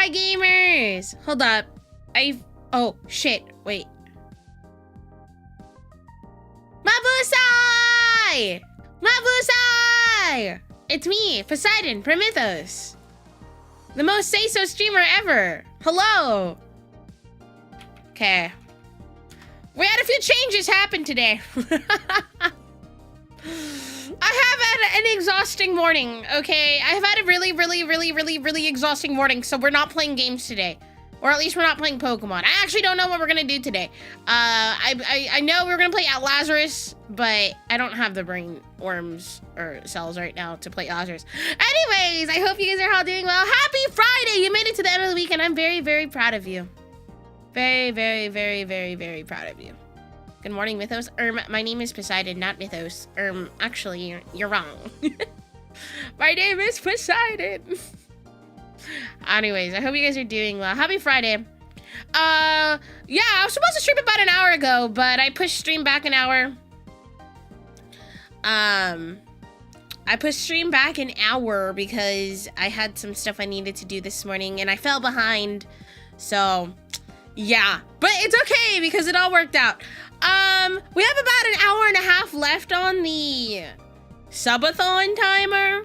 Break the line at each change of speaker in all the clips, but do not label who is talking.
Hi, gamers! Hold up. Oh, shit. Wait. Mabusai! Mabusai! It's me, Poseidon from Mythos. The most say-so streamer ever. Hello. Okay. We had a few changes happen today. I have had an exhausting morning, okay? I've had a really exhausting morning, so we're not playing games today. Or at least we're not playing Pokemon. I actually don't know what we're gonna do today. I know we're gonna play at Lazarus, but I don't have the brain worms or cells right now to play Lazarus. Anyways, I hope you guys are all doing well. Happy Friday! You made it to the end of the week, and I'm very proud of you. Very proud of you. Good morning, Mythos. My name is Poseidon, not Mythos. Actually, you're wrong. My name is Poseidon. Anyways, I hope you guys are doing well. Happy Friday. Yeah, I was supposed to stream about an hour ago, but I pushed stream back an hour. I pushed stream back an hour because I had some stuff I needed to do this morning, and I fell behind. So, yeah. But it's okay, because it all worked out. We have about an hour and a half left on the subathon timer.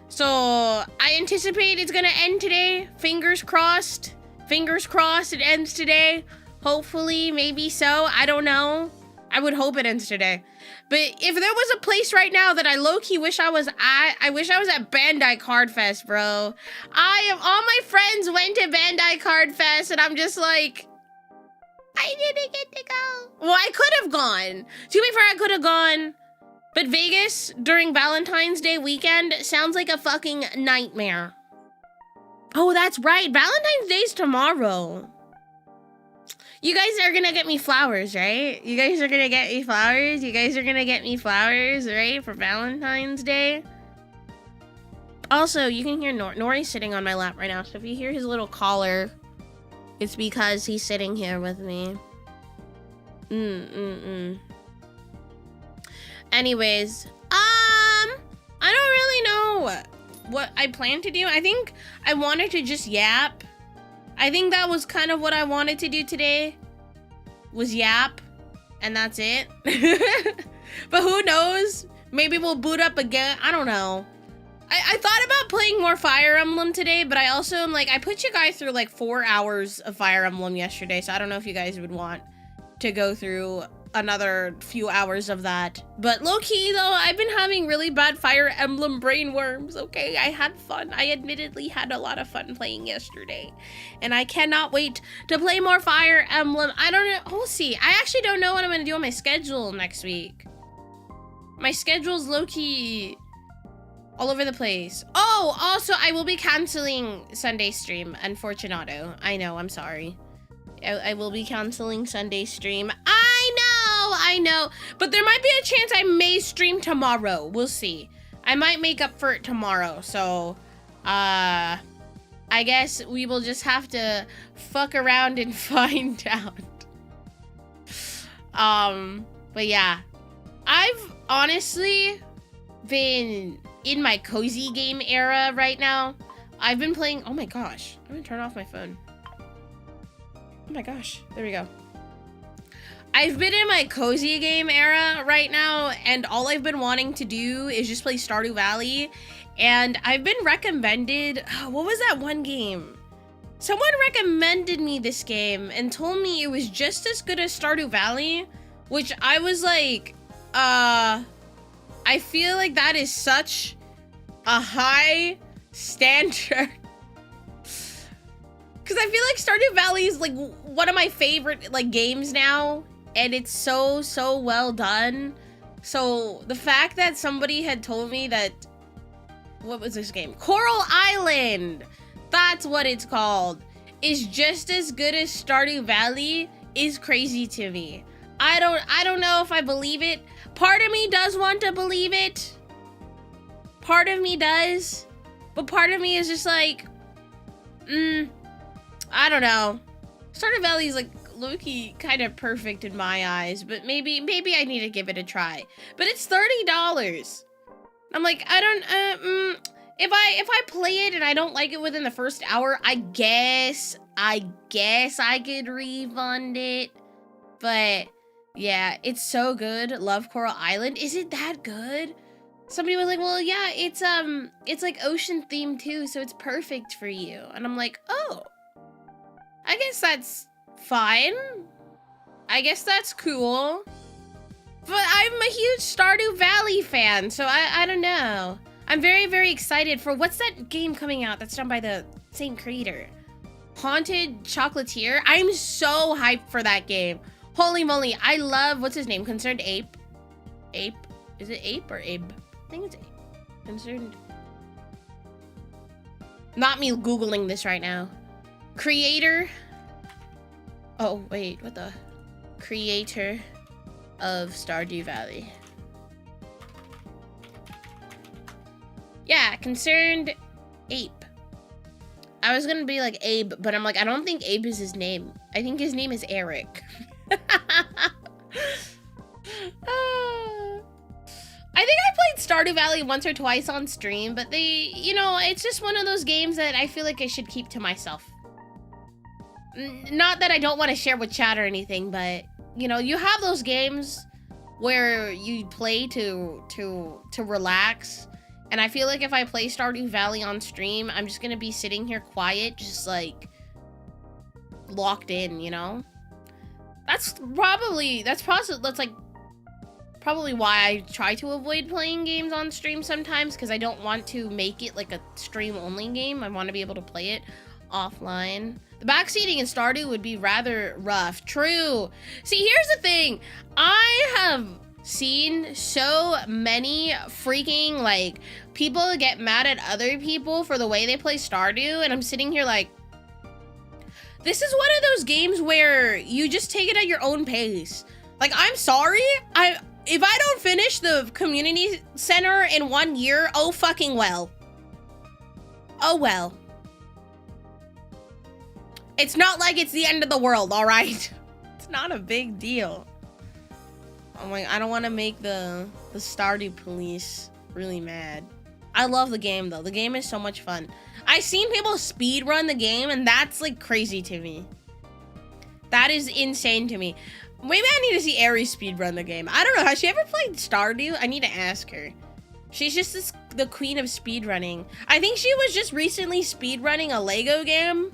So I anticipate it's gonna end today. Fingers crossed. Fingers crossed it ends today. Hopefully, maybe so. I don't know. I would hope it ends today. But if there was a place right now that I low-key wish I was at, I wish I was at Bandai Card Fest, bro. All my friends went to Bandai Card Fest, and I'm just like, I didn't get to go. Well, I could have gone. To be fair, I could have gone. But Vegas during Valentine's Day weekend sounds like a fucking nightmare. Oh, that's right. Valentine's Day's tomorrow. You guys are gonna get me flowers, right? You guys are gonna get me flowers? You guys are gonna get me flowers, right? For Valentine's Day? Also, you can hear Nori's sitting on my lap right now. So if you hear his little collar, it's because he's sitting here with me. Anyways, I don't really know what I plan to do. I think I wanted to just yap. I think that was kind of what I wanted to do today, was yap, and that's it. But who knows? Maybe we'll boot up again. I don't know. I thought about playing more Fire Emblem today, but I also am like, I put you guys through like 4 hours of Fire Emblem yesterday, so I don't know if you guys would want to go through another few hours of that. But low-key though, I've been having really bad Fire Emblem brain worms, okay? I had fun. I admittedly had a lot of fun playing yesterday. And I cannot wait to play more Fire Emblem. I don't know. We'll see. I actually don't know what I'm gonna do on my schedule next week. My schedule's low-key all over the place. Oh, also, I will be canceling Sunday stream, unfortunato. I know, I'm sorry. I will be canceling Sunday stream. I know, but there might be a chance I may stream tomorrow. We'll see. I might make up for it tomorrow, so I guess we will just have to fuck around and find out. But yeah, I've honestly been in my cozy game era right now. I've been playing, oh my gosh, I'm gonna turn off my phone. Oh my gosh, there we go. I've been in my cozy game era right now, and all I've been wanting to do is just play Stardew Valley. And I've been recommended, what was that one game? Someone recommended me this game and told me it was just as good as Stardew Valley, which I was like, I feel like that is such a high standard. Because I feel like Stardew Valley is like one of my favorite like games now. And it's so well done. So the fact that somebody had told me that, what was this game? Coral Island, that's what it's called, is just as good as Stardew Valley is crazy to me. I don't know if I believe it. Part of me does want to believe it. Part of me does. But part of me is just like, I don't know. Stardew Valley is like low-key kind of perfect in my eyes, but maybe I need to give it a try. But it's $30. I'm like, I don't, If I play it and I don't like it within the first hour, I guess I could refund it. But yeah, it's so good. Love Coral Island. Is it that good? Somebody was like, well, yeah, it's like ocean themed too, so it's perfect for you. And I'm like, oh, I guess that's fine. I guess that's cool. But I'm a huge Stardew Valley fan, so I don't know. I'm very, very excited for what's that game coming out that's done by the same creator? Haunted Chocolatier. I'm so hyped for that game. Holy moly, I love, what's his name? Concerned Ape? Ape? Is it Ape or Abe? I think it's Ape. Concerned. Not me Googling this right now. Creator. Oh, wait, what the? Creator of Stardew Valley. Yeah, Concerned Ape. I was gonna be like Abe, but I'm like, I don't think Abe is his name. I think his name is Eric. I think I played Stardew Valley once or twice on stream, but you know, it's just one of those games that I feel like I should keep to myself. Not that I don't want to share with chat or anything, but you know, you have those games where you play to relax. And I feel like if I play Stardew Valley on stream, I'm just gonna be sitting here quiet, just like locked in, you know? That's probably why I try to avoid playing games on stream sometimes, because I don't want to make it like a stream only game. I want to be able to play it offline. The backseating in Stardew would be rather rough. True. See, here's the thing. I have seen so many freaking like people get mad at other people for the way they play Stardew, and I'm sitting here like, this is one of those games where you just take it at your own pace. Like, I'm sorry, if I don't finish the community center in 1 year, oh fucking well. Oh well. It's not like it's the end of the world, all right? It's not a big deal. I'm like, I don't want to make the Stardew police really mad. I love the game though. The game is so much fun. I've seen people speed run the game, and that's like crazy to me. That is insane to me. Maybe I need to see Aries speed run the game. I don't know. Has she ever played Stardew? I need to ask her. She's just the queen of speed running. I think she was just recently speed running a Lego game.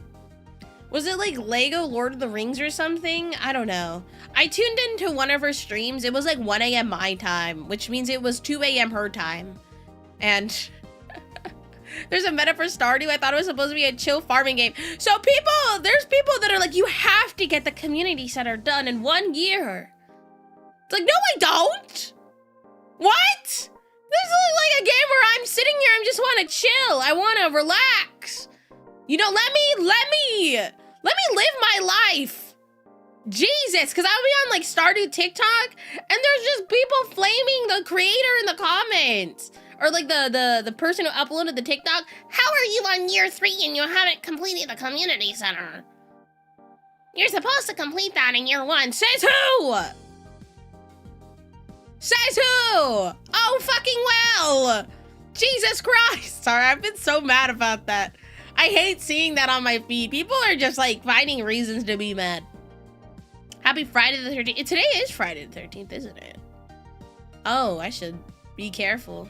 Was it like Lego Lord of the Rings or something? I don't know. I tuned into one of her streams. It was like 1 a.m. my time, which means it was 2 a.m. her time. And there's a meta for Stardew. I thought it was supposed to be a chill farming game. So there's people that are like, you have to get the community center done in 1 year. It's like, no, I don't. What? This is like a game where I'm sitting here, I just want to chill. I want to relax. You know, let me live my life. Jesus, because I'll be on like Stardew TikTok, and there's just people flaming the creator in the comments. Or like the person who uploaded the TikTok. How are you on year 3 and you haven't completed the community center? You're supposed to complete that in year 1. Says who? Says who? Oh, fucking well. Jesus Christ. Sorry, I've been so mad about that. I hate seeing that on my feed. People are just like finding reasons to be mad. Happy Friday the 13th. Today is Friday the 13th, isn't it? Oh, I should be careful.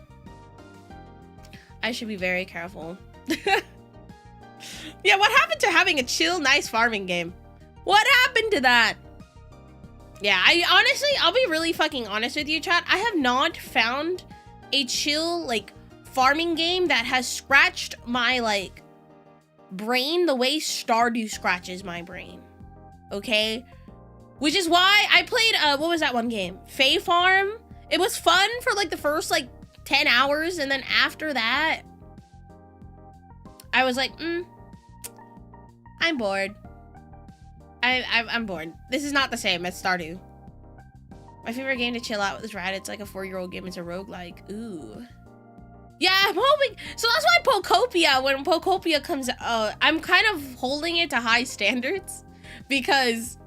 I should be very careful. Yeah, what happened to having a chill, nice farming game? What happened to that? Yeah, I'll be really fucking honest with you, chat. I have not found a chill, like, farming game that has scratched my, like, brain the way Stardew scratches my brain. Okay? Which is why I played, what was that one game? Fae Farm. It was fun for, like, the first, like, 10 hours, and then after that, I was like, I'm bored. I'm bored. This is not the same as Stardew. My favorite game to chill out with is Rad. It's like a 4-year-old game. It's a roguelike. Ooh. Yeah, I'm hoping. So that's why Pokopia, when Pokopia comes out, I'm kind of holding it to high standards, because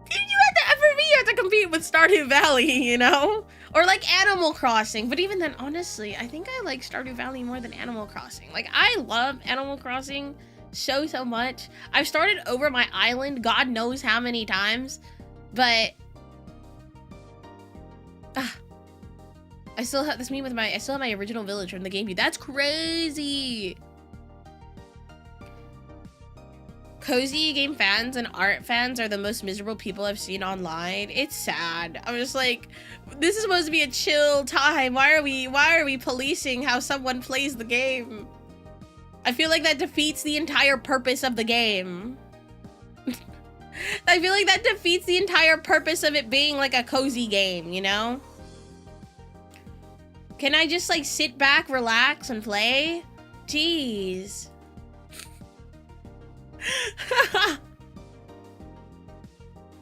for me, you have to compete with Stardew Valley, you know? Or like Animal Crossing. But even then, honestly, I think I like Stardew Valley more than Animal Crossing. Like, I love Animal Crossing so much. I've started over my island God knows how many times. But I still have this meme with I still have my original village from the GameCube. That's crazy. Cozy game fans and art fans are the most miserable people I've seen online. It's sad. I'm just like, this is supposed to be a chill time. Why are we policing how someone plays the game? I feel like that defeats the entire purpose of the game. I feel like that defeats the entire purpose of it being like a cozy game, you know? Can I just like sit back, relax, and play? Jeez.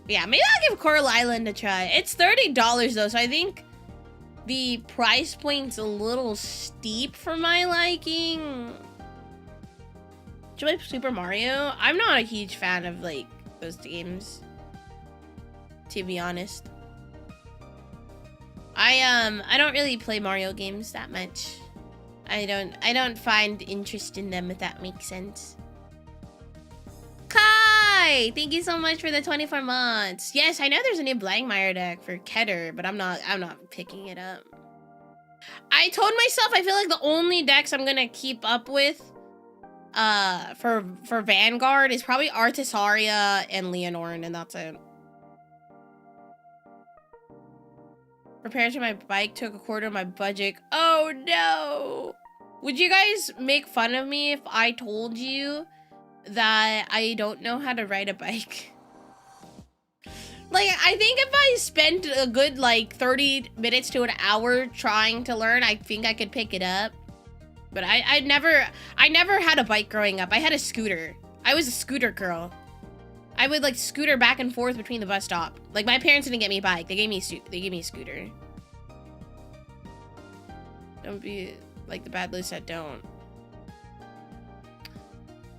Yeah, maybe I'll give Coral Island a try. It's $30 though, so I think the price point's a little steep for my liking. Should I play Super Mario? I'm not a huge fan of like those games, to be honest. I don't really play Mario games that much. I don't find interest in them, if that makes sense. Kai, thank you so much for the 24 months. Yes, I know there's a new Blankmeyer deck for Keter, but I'm not picking it up. I told myself I feel like the only decks I'm gonna keep up with for Vanguard is probably Artisaria and Leonorn, and that's it. Repairs to my bike took a quarter of my budget. Oh no! Would you guys make fun of me if I told you that I don't know how to ride a bike? Like, I think if I spent a good like 30 minutes to an hour trying to learn, I think I could pick it up. But I never had a bike growing up. I had a scooter. I was a scooter girl. I would like scooter back and forth between the bus stop. Like, my parents didn't get me a bike. They gave me a scooter. Don't be like the bad Liz said, don't.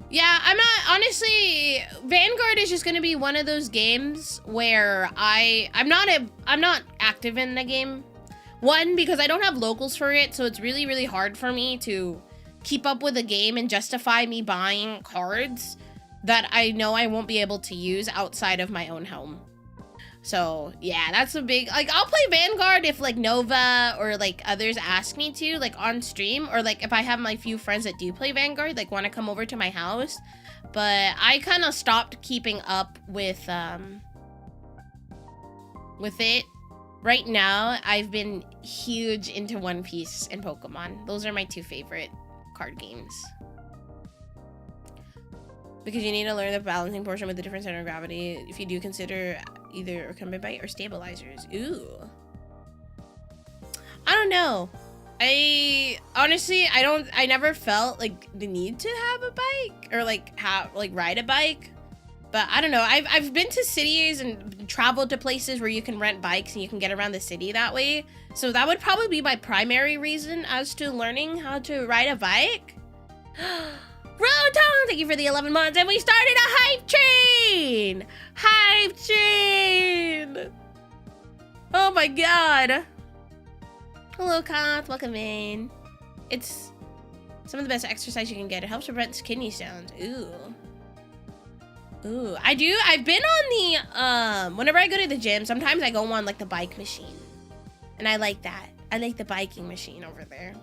Yeah, I'm not, honestly, Vanguard is just gonna be one of those games where I'm not active in the game. One, because I don't have locals for it, so it's really, really hard for me to keep up with a game and justify me buying cards that I know I won't be able to use outside of my own home. So yeah, that's a big, like, I'll play Vanguard if like Nova or like others ask me to, like on stream, or like if I have my few friends that do play Vanguard, like want to come over to my house. But I kind of stopped keeping up with it. Right now, I've been huge into One Piece and Pokemon. Those are my two favorite card games. Because you need to learn the balancing portion with the different center of gravity. If you do, consider either recumbent bite or stabilizers. Ooh. I don't know. Honestly, I never felt like the need to have a bike or like ride a bike. But I don't know. I've been to cities and traveled to places where you can rent bikes and you can get around the city that way. So that would probably be my primary reason as to learning how to ride a bike. Rotom, thank you for the 11 months, and we started a hype train! Hype train! Oh my god. Hello, Kath, welcome in. It's some of the best exercise you can get. It helps prevent kidney stones. Ooh. Ooh, I've been on the, whenever I go to the gym, sometimes I go on like the bike machine. And I like that. I like the biking machine over there.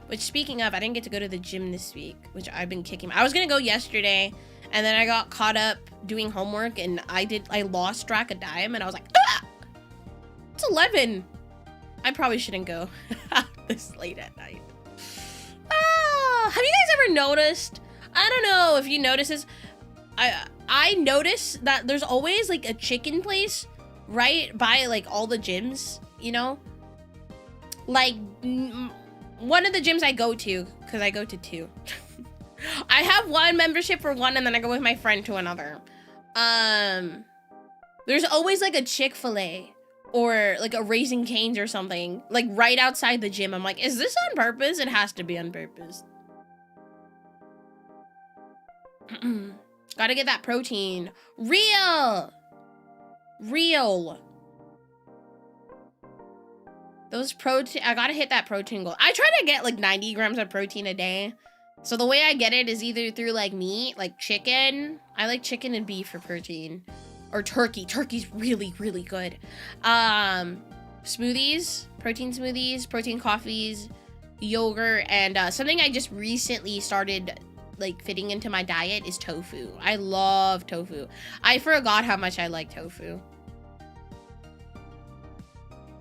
Which, speaking of, I didn't get to go to the gym this week, which I've been kicking. I was gonna go yesterday, and then I got caught up doing homework, and I lost track of time, and I was like, ah! It's 11. I probably shouldn't go this late at night. Ah, have you guys ever noticed? I don't know if you notice this. I notice that there's always like a chicken place right by like all the gyms, you know? Like, one of the gyms I go to, because I go to two. I have one membership for one, and then I go with my friend to another. There's always like a Chick-fil-A or like a Raising Cane's or something, like right outside the gym. I'm like, is this on purpose? It has to be on purpose. Gotta get that protein. Real! Real. Those protein, I gotta hit that protein goal. I try to get like 90 grams of protein a day. So the way I get it is either through like meat, like chicken. I like chicken and beef for protein. Or turkey. Turkey's really, really good. Smoothies, protein coffees, yogurt, and something I just recently started like fitting into my diet is tofu. I love tofu. I forgot how much I like tofu.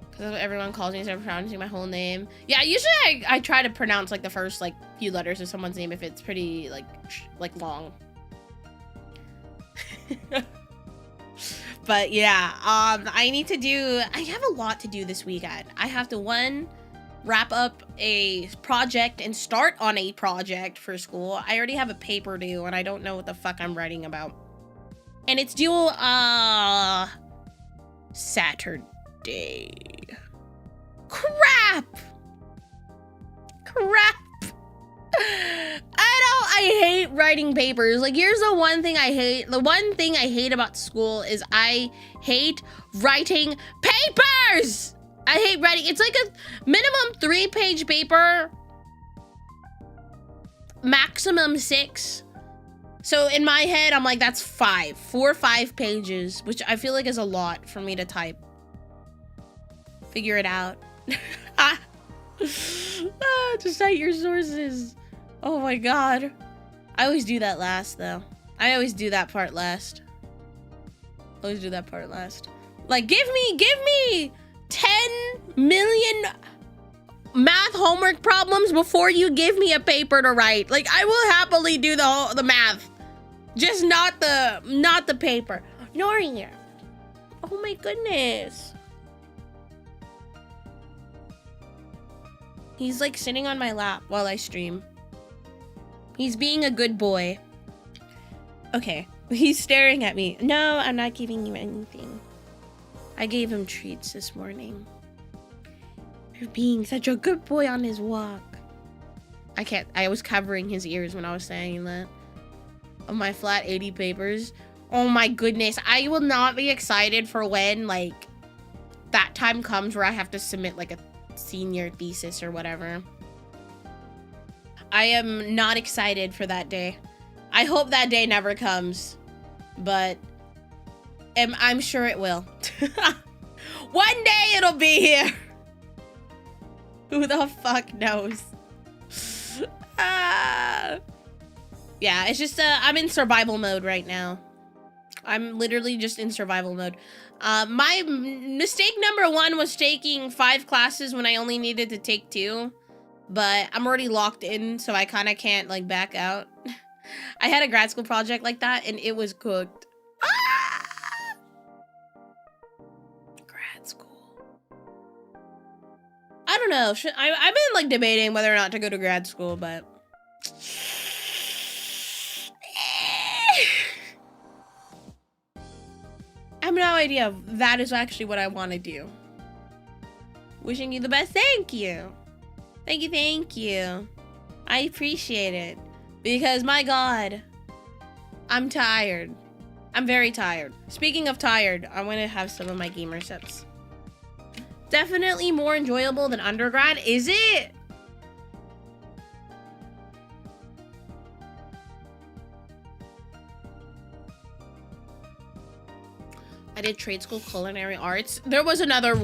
Because everyone calls me instead of pronouncing my whole name. Yeah, usually I try to pronounce like the first like few letters of someone's name if it's pretty like long. But yeah, I have a lot to do this weekend. I have to, one, wrap up a project and start on a project for school. I already have a paper due and I don't know what the fuck I'm writing about. And it's due, Saturday. Crap! I hate writing papers. Like, here's the one thing I hate. The one thing I hate about school is I hate writing papers! I hate writing. It's like a minimum 3-page paper. Maximum 6. So in my head, I'm like, that's 4 or 5 pages, which I feel like is a lot for me to type. Figure it out. Just cite your sources. Oh my god. I always do that last, though. I always do that part last. Like, give me 10 million math homework problems before you give me a paper to write. Like, I will happily do the math. Just not the paper. Nori. Oh my goodness. He's like sitting on my lap while I stream. He's being a good boy. Okay, he's staring at me. No, I'm not giving you anything. I gave him treats this morning. You're being such a good boy on his walk. I was covering his ears when I was saying that. Of my flat 80 papers. Oh my goodness, I will not be excited for when, like, that time comes where I have to submit, like, a senior thesis or whatever. I am not excited for that day. I hope that day never comes, but I'm sure it will. One day it'll be here. Who the fuck knows? Yeah, it's just I'm in survival mode right now. I'm literally just in survival mode. My mistake number 1 was taking 5 classes when I only needed to take 2. But I'm already locked in, so I kind of can't, like, back out. I had a grad school project like that, and it was cooked. Ah! Grad school. I don't know. I've been, like, debating whether or not to go to grad school, but... I have no idea if that is actually what I want to do. Wishing you the best. Thank you. Thank you. I appreciate it. Because, my god, I'm tired. I'm very tired. Speaking of tired, I'm going to have some of my gamer sips. Definitely more enjoyable than undergrad. Is it? I did trade school culinary arts. There's another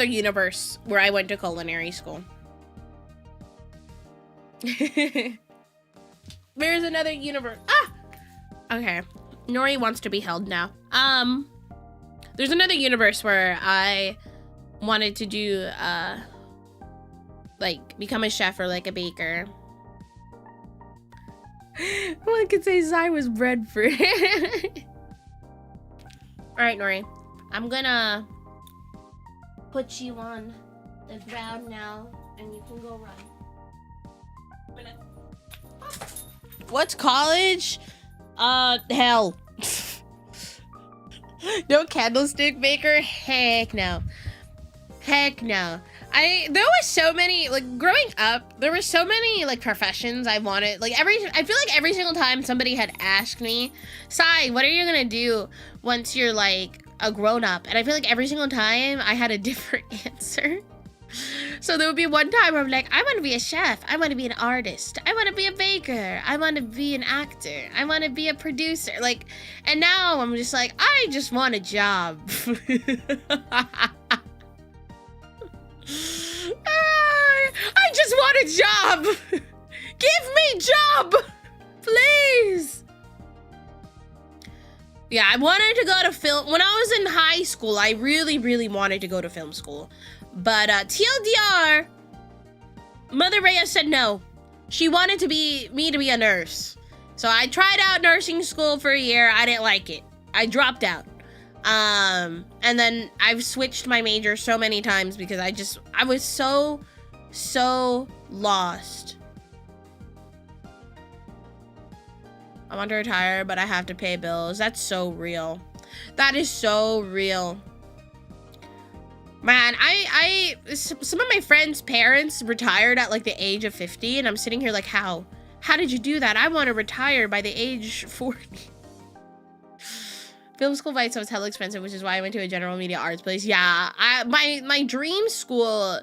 universe where I went to culinary school. There's another universe. Ah! Okay. Nori wants to be held now. There's another universe where I wanted to do, like, become a chef or, like, a baker. One could say Zai was bred for it. Alright, Nori. I'm gonna put you on the ground now, and you can go run. What's college? Hell. No candlestick maker? Heck no. Heck no. There was so many, like, growing up, there were so many, like, professions I wanted. Like, I feel like every single time somebody had asked me, Sai, what are you gonna do once you're, like, a grown-up, and I feel like every single time I had a different answer. So there would be one time where I'm like, I want to be a chef, I want to be an artist, I want to be a baker, I want to be an actor, I want to be a producer, like, and now I'm just like, I just want a job. I just want a job. Give me job, please. Yeah, I wanted to go to film. When I was in high school, I really, really wanted to go to film school. But TLDR, Mother Rhea said no. She wanted me to be a nurse. So I tried out nursing school for a year. I didn't like it. I dropped out. And then I've switched my major so many times because I was so lost. I want to retire, but I have to pay bills. That's so real. That is so real. Man, some of my friends' parents retired at like the age of 50, and I'm sitting here like, how? How did you do that? I want to retire by the age 40. Film school by itself is hella expensive, which is why I went to a general media arts place. Yeah, my dream school,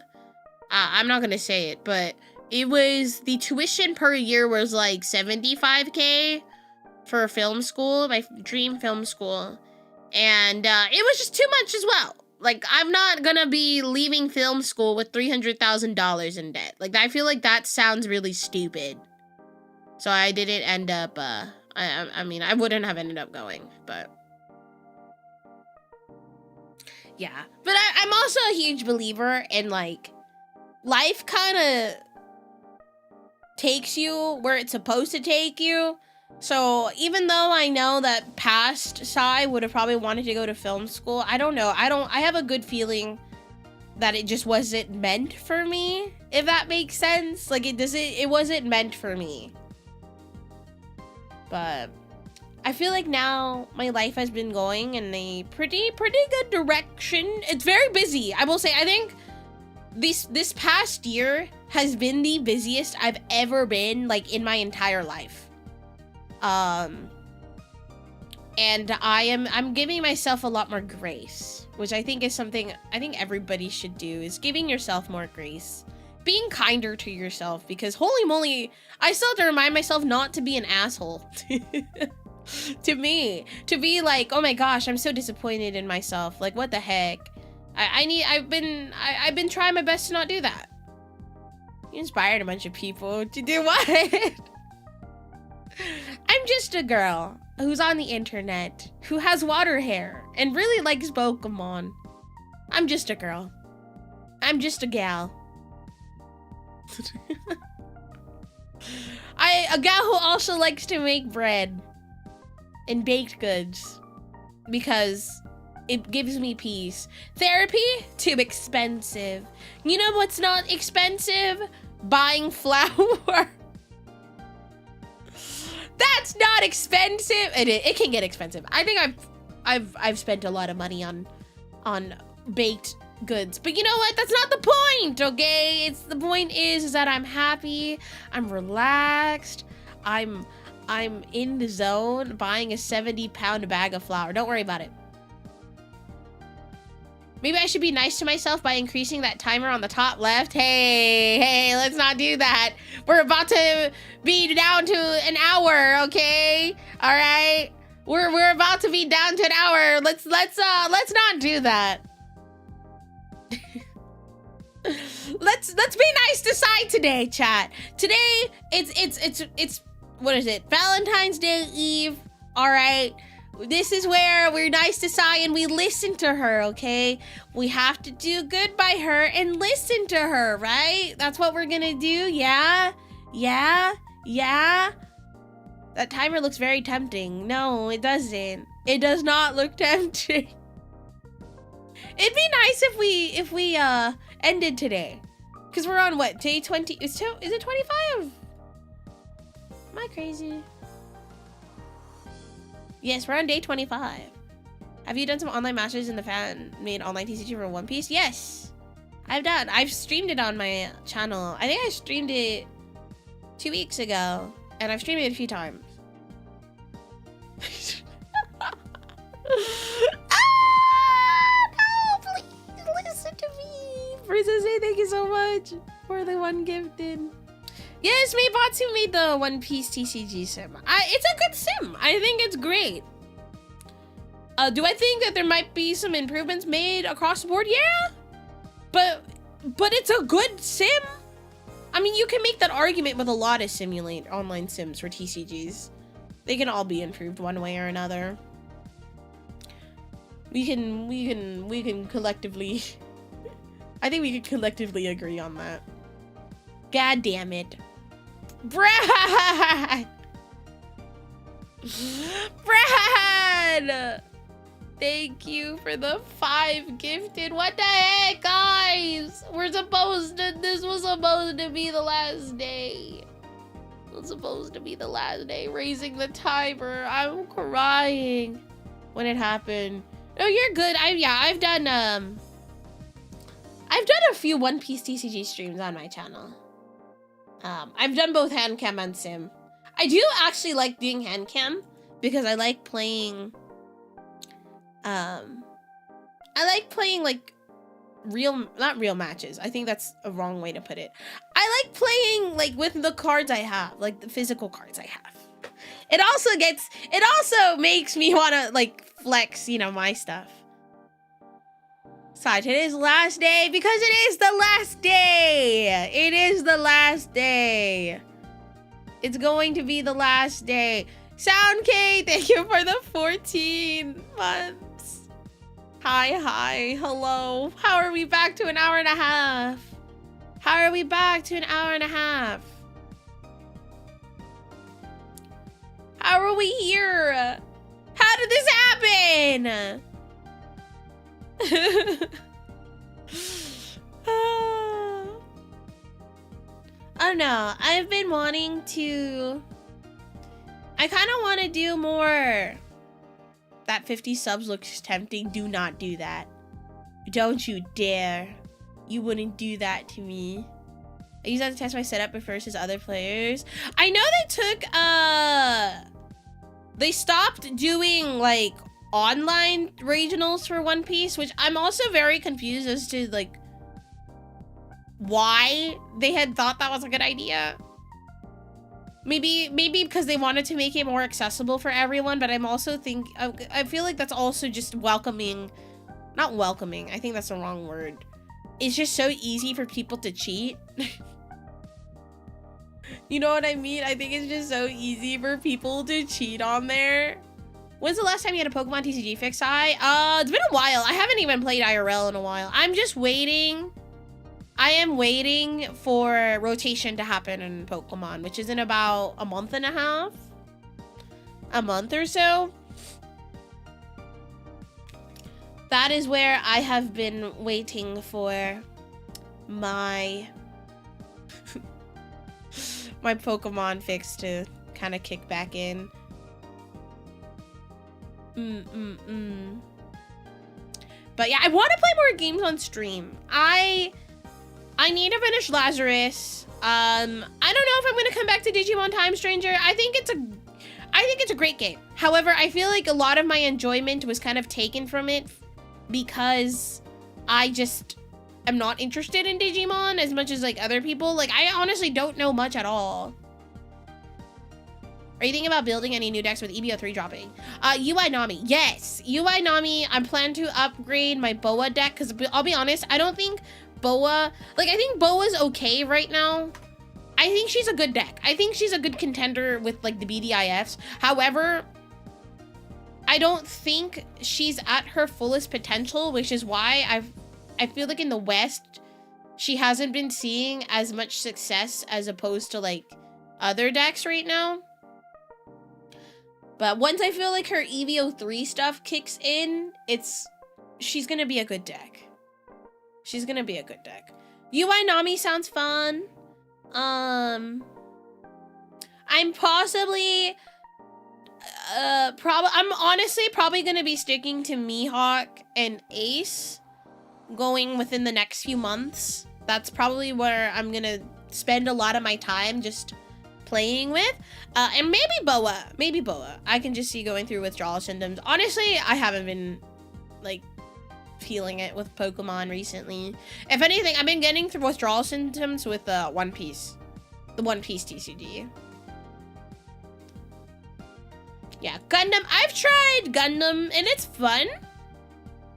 I'm not gonna say it, but it was, the tuition per year was like 75K for film school, my dream film school. And it was just too much as well. Like, I'm not gonna be leaving film school with $300,000 in debt. Like, I feel like that sounds really stupid. So I didn't end up, I mean, I wouldn't have ended up going, but. Yeah, but I'm also a huge believer in, like, life kind of takes you where it's supposed to take you. So even though I know that past Sai would have probably wanted to go to film school, I don't know. I have a good feeling that it just wasn't meant for me, if that makes sense. Like, it wasn't meant for me. But I feel like now my life has been going in a pretty good direction. It's very busy. I will say, I think this past year has been the busiest I've ever been, like, in my entire life. And I'm giving myself a lot more grace, which I think is something I think everybody should do, is giving yourself more grace. Being kinder to yourself, because holy moly, I still have to remind myself not to be an asshole. To be like, oh my gosh, I'm so disappointed in myself. Like, what the heck? I've been trying my best to not do that. You inspired a bunch of people to do what? I'm just a girl who's on the internet, who has water hair, and really likes Pokemon. I'm just a girl. I'm just a gal. A gal who also likes to make bread and baked goods because it gives me peace. Therapy? Too expensive. You know what's not expensive? Buying flour. That's not expensive. It can get expensive. I think I've spent a lot of money on baked goods, but you know what? That's not the point, okay? The point is that I'm happy, I'm relaxed, I'm in the zone buying a 70-pound bag of flour. Don't worry about it. Maybe I should be nice to myself by increasing that timer on the top left. Hey, let's not do that. We're about to be down to an hour, okay? All right? We're about to be down to an hour. Let's not do that. Let's be nice to Sai today, chat. Today it's what is it? Valentine's Day Eve. All right. This is where we're nice to Sai and we listen to her, okay? We have to do good by her and listen to her, right? That's what we're gonna do, yeah? Yeah? Yeah? That timer looks very tempting. No, it doesn't. It does not look tempting. It'd be nice if we ended today. Because we're on what? Day 20? Is it 25? Am I crazy? Yes, we're on day 25. Have you done some online masters in the fan-made online TCG for One Piece? Yes, I've done. I've streamed it on my channel. I think I streamed it 2 weeks ago, and I've streamed it a few times. Princess A, thank you so much for the 1 gifted. Yes, Meibatsu made the One Piece TCG sim. It's a good sim. I think it's great. Do I think that there might be some improvements made across the board? Yeah, but it's a good sim. I mean, you can make that argument with a lot of online sims for TCGs. They can all be improved one way or another. We can collectively. I think we can collectively agree on that. God damn it, Brad! Brad! Thank you for the 5 gifted. What the heck, guys? This was supposed to be the last day. It was supposed to be the last day. Raising the timer. I'm crying when it happened. No, you're good. I've done a few One Piece TCG streams on my channel. I've done both hand cam and sim. I do actually like doing hand cam because I like playing like not real matches. I think that's a wrong way to put it. I like playing like with the cards I have, like the physical cards I have. It also makes me want to like flex, you know, my stuff. So today's the last day because it is the last day. It is the last day. It's going to be the last day. Sound K, thank you for the 14 months. Hi, hello. How are we back to an hour and a half? How are we back to an hour and a half? How are we here? How did this happen? I don't know. I've been wanting to... I kind of want to do more. That 50 subs looks tempting. Do not do that. Don't you dare. You wouldn't do that to me. I use that to test my setup versus other players. I know they took, they stopped doing, like, online regionals for One Piece, which I'm also very confused as to, like, why they had thought that was a good idea. Maybe because they wanted to make it more accessible for everyone, but I'm also I feel like that's also just welcoming, not welcoming, I think that's the wrong word. It's just so easy for people to cheat. You know what I mean? I think it's just so easy for people to cheat on there. When's the last time you had a Pokemon TCG fix? It's been a while. I haven't even played IRL in a while. I'm just waiting. I am waiting for rotation to happen in Pokemon, which is in about a month and a half. A month or so. That is where I have been waiting for my my Pokemon fix to kind of kick back in. But yeah, I want to play more games on stream. I need to finish Lazarus. I don't know if I'm gonna come back to Digimon Time Stranger. I think it's a great game. However, I feel like a lot of my enjoyment was kind of taken from it because I just am not interested in Digimon as much as like other people. Like, I honestly don't know much at all. Are you thinking about building any new decks with EBO3 dropping? UI Nami, yes. UI Nami, I'm planning to upgrade my Boa deck because I'll be honest, I don't think Boa, like, I think Boa's okay right now. I think she's a good deck. I think she's a good contender with like the BDIFs. However, I don't think she's at her fullest potential, which is why I feel like in the West, she hasn't been seeing as much success as opposed to like other decks right now. But once I feel like her EVO3 stuff kicks in, she's gonna be a good deck. She's gonna be a good deck. UI Nami sounds fun. I'm possibly, I'm honestly probably gonna be sticking to Mihawk and Ace going within the next few months. That's probably where I'm gonna spend a lot of my time just playing with. And maybe Boa. I can just see going through withdrawal symptoms. Honestly, I haven't been like feeling it with Pokemon recently. If anything, I've been getting through withdrawal symptoms with One Piece. The One Piece TCG. Yeah, Gundam. I've tried Gundam and it's fun.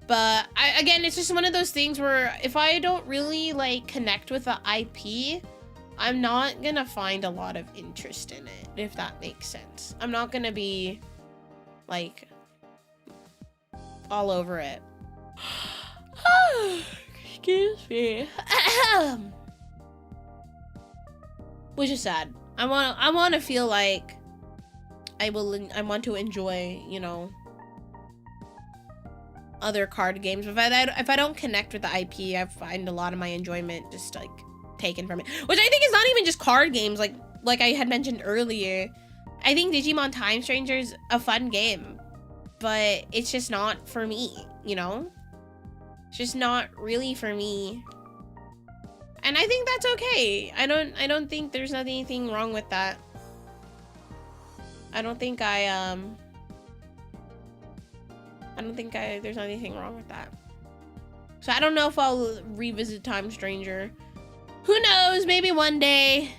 But again, it's just one of those things where if I don't really like connect with the IP, I'm not gonna find a lot of interest in it, if that makes sense. I'm not gonna be like all over it. Excuse me. Which is sad. I want to feel like I want to enjoy, you know, other card games. If I don't connect with the IP, I find a lot of my enjoyment just like taken from it. Which I think is not even just card games, like I had mentioned earlier. I think Digimon Time Stranger is a fun game, but it's just not for me, you know? It's just not really for me. And I think that's okay. I don't think there's anything wrong with that. I don't think there's anything wrong with that. So I don't know if I'll revisit Time Stranger. Who knows? Maybe one day.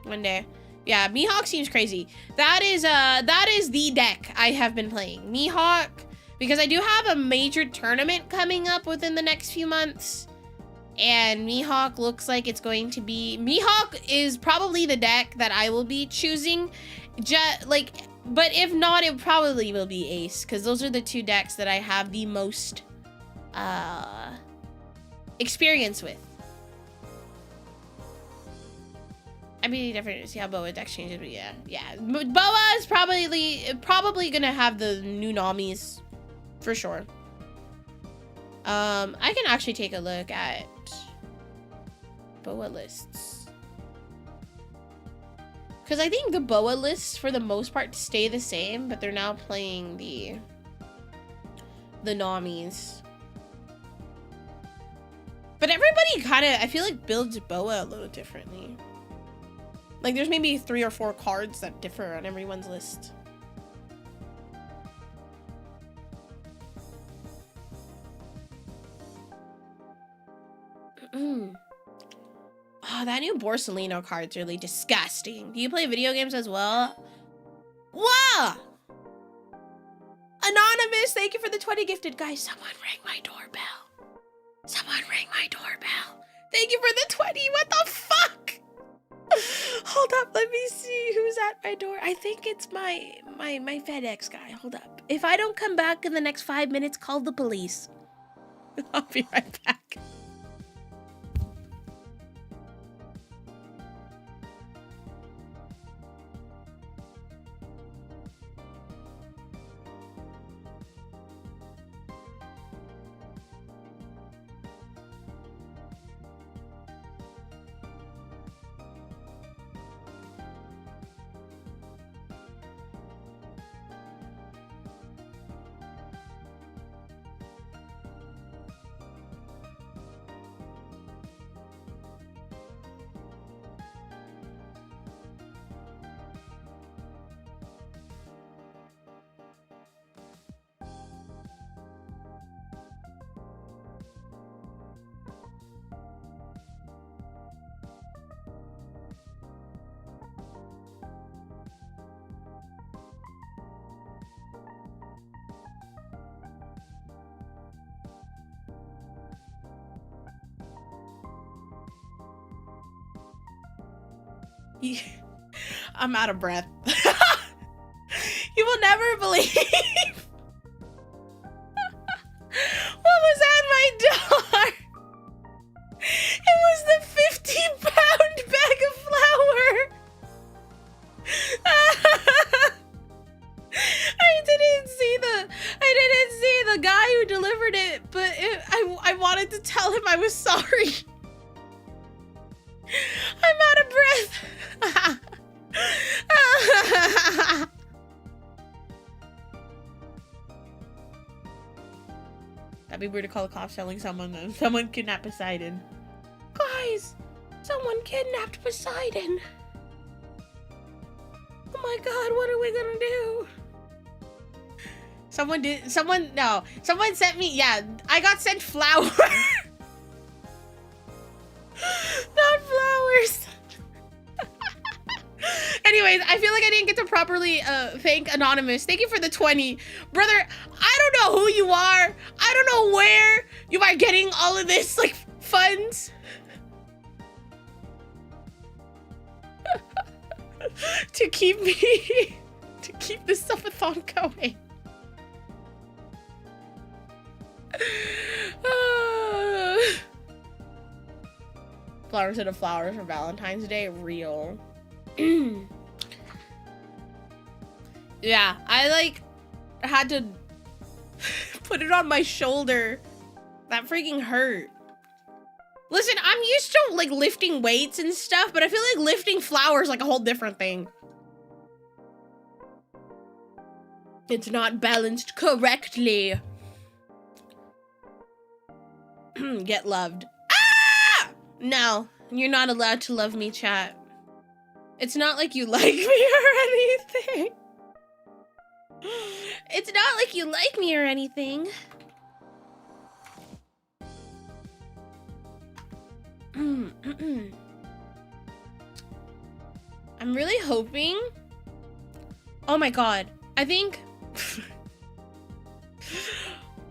One day. Yeah, Mihawk seems crazy. That is the deck I have been playing. Mihawk, because I do have a major tournament coming up within the next few months. And Mihawk looks like it's going to be... Mihawk is probably the deck that I will be choosing. But if not, it probably will be Ace, because those are the two decks that I have the most experience with. I mean, different to see how Boa deck changes, but yeah. Boa is probably gonna have the new Namis for sure. I can actually take a look at Boa lists, because I think the Boa lists for the most part stay the same, but they're now playing the Namis. But everybody kind of, I feel like, builds Boa a little differently. Like, there's maybe 3 or 4 cards that differ on everyone's list. Oh, that new Borsalino card's really disgusting. Do you play video games as well? Wow! Anonymous, thank you for the 20 gifted. Guys, someone rang my doorbell. Someone rang my doorbell. Thank you for the 20. What the fuck? Hold up, let me see who's at my door. I think it's my FedEx guy. Hold up. If I don't come back in the next 5 minutes, call the police. I'll be right back. I'm out of breath. You will never believe what was at my door. It was the 50-pound bag of flour. I didn't see the guy who delivered it, but I wanted to tell him I was sorry. I'm out of breath. That'd be weird to call the cops telling someone someone kidnapped Poseidon. Guys, someone kidnapped Poseidon. Oh my god, what are we gonna do? Someone sent me, yeah, I got sent flour. Not flowers. Anyways, I feel like I didn't get to properly thank Anonymous. Thank you for the 20. Brother, I don't know who you are. I don't know where you are getting all of this, like, funds. to keep this subathon going. Flowers and flowers for Valentine's Day, real. Yeah, I like had to put it on my shoulder. That freaking hurt. Listen, I'm used to like lifting weights and stuff, but I feel like lifting flowers like a whole different thing. It's not balanced correctly. Get loved. Ah! No, you're not allowed to love me, chat. It's not like you like me or anything. It's not like you like me or anything. I'm really hoping. Oh my god. I think.